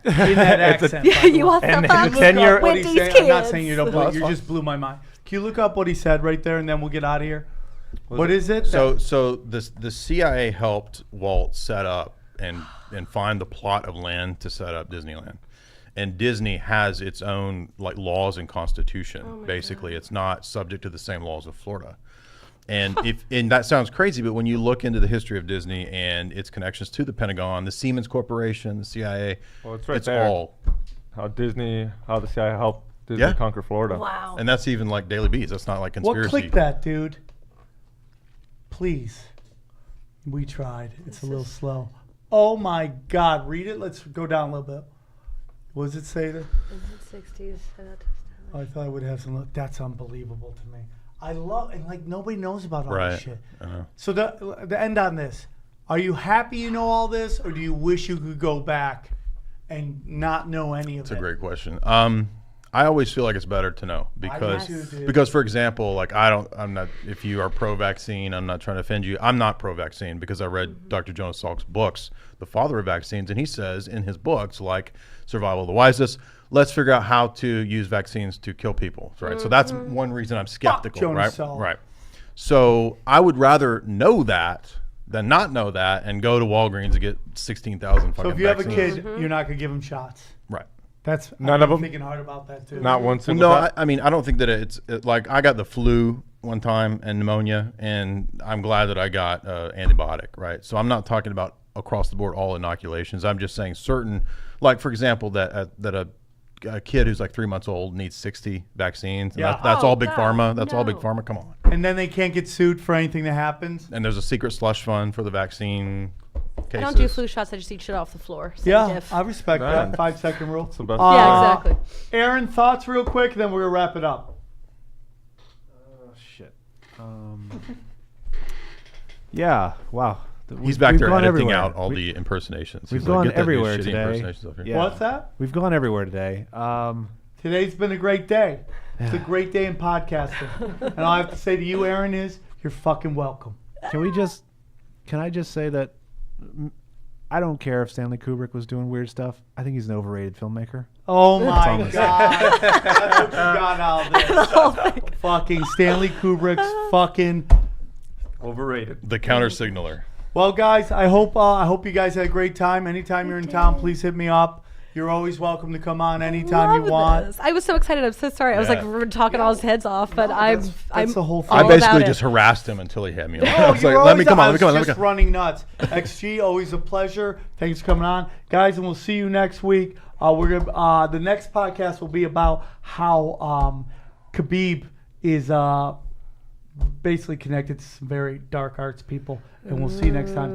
that accent. Yeah, by the you way. want And some the fun 10-year with What he's these saying, kids? I'm not saying you don't, No, but that's you fine. just blew my mind. Can you look up what he said right there, and then we'll get out of here? What is it? So the CIA helped Walt set up and find the plot of land to set up Disneyland. And Disney has its own like laws and constitution. Basically, it's not subject to the same laws of Florida. And and that sounds crazy, but when you look into the history of Disney and its connections to the Pentagon, the Siemens Corporation, the CIA, Well, it's right it's there. all. How the CIA helped Disney Yeah. conquer Florida. Wow. And that's even like Daily Beast. That's not like What conspiracy. click that, dude? Please. We tried. It's a little slow. Oh my God! Read it. Let's go down a little bit. What does it say there? 60s. Oh, I thought I would have some. That's unbelievable to me. I love and like nobody knows about all this Right. shit. I know. So the end on this. Are you happy you know all this, or do you wish you could go back and not know any of It's it? a great question. I always feel like it's better to know because do too, dude. because for example, like I'm not if you are pro-vaccine, I'm not trying to offend you. I'm not pro-vaccine because I read Dr. Jonas Salk's books, the father of vaccines, and he says in his books like Survival of the Wisest, let's figure out how to use vaccines to kill people, right? So that's one reason I'm skeptical, Jonas right? Salk. Right. So I would rather know that than not know that and go to Walgreens and get 16,000 fucking So if you have a vaccines. kid, you're not gonna give him shots. Right. That's None of I'm them? thinking hard about that too. Not one Well, single no, shot? I mean, I don't think that like I got the flu one time and pneumonia, and I'm glad that I got antibiotic, right? So I'm not talking about across the board all inoculations. I'm just saying certain, like for example, that a kid who's like 3 months old needs 60 vaccines. And Yeah. that's Oh, all big God, pharma. That's all big no. pharma. Come on. And then they can't get sued for anything that happens. And there's a secret slush fund for the vaccine cases. I don't do flu shots. I just eat shit off the floor. Same Yeah, diff. I respect Man. that 5-second rule. It's the best. Yeah, exactly. Aaron, thoughts real quick, then we're gonna wrap it up. Shit. Yeah. Wow. He's back We've there gone editing everywhere. out all the impersonations. we've He's like, gone "Get that new everywhere shitty today." impersonations up here." Yeah. What's that? We've gone everywhere today. Today's been a great day. It's a great day in podcasting. And all I have to say to you, Aaron, is you're fucking welcome. Can I just say that I don't care if Stanley Kubrick was doing weird stuff. I think he's an overrated filmmaker. Oh my all I'm God. That's what you got out of this. Fucking Stanley Kubrick's fucking. Overrated. The counter signaler. Well, guys, I hope you guys had a great time. Anytime you're in town, please hit me up. You're always welcome to come on anytime you Love want. this. I was so excited. I'm so sorry. I was Yeah. like talking all his heads off, but I'm That's the whole thing. I all basically about just it. harassed him until he had me on. Oh, I was you're like, let me always- come I on, let me was come on, let me just come. running nuts. XG, always a pleasure. Thanks for coming on, guys, and we'll see you next week. We're gonna the next podcast will be about how Khabib is basically connected to some very dark arts people, and we'll see you next time.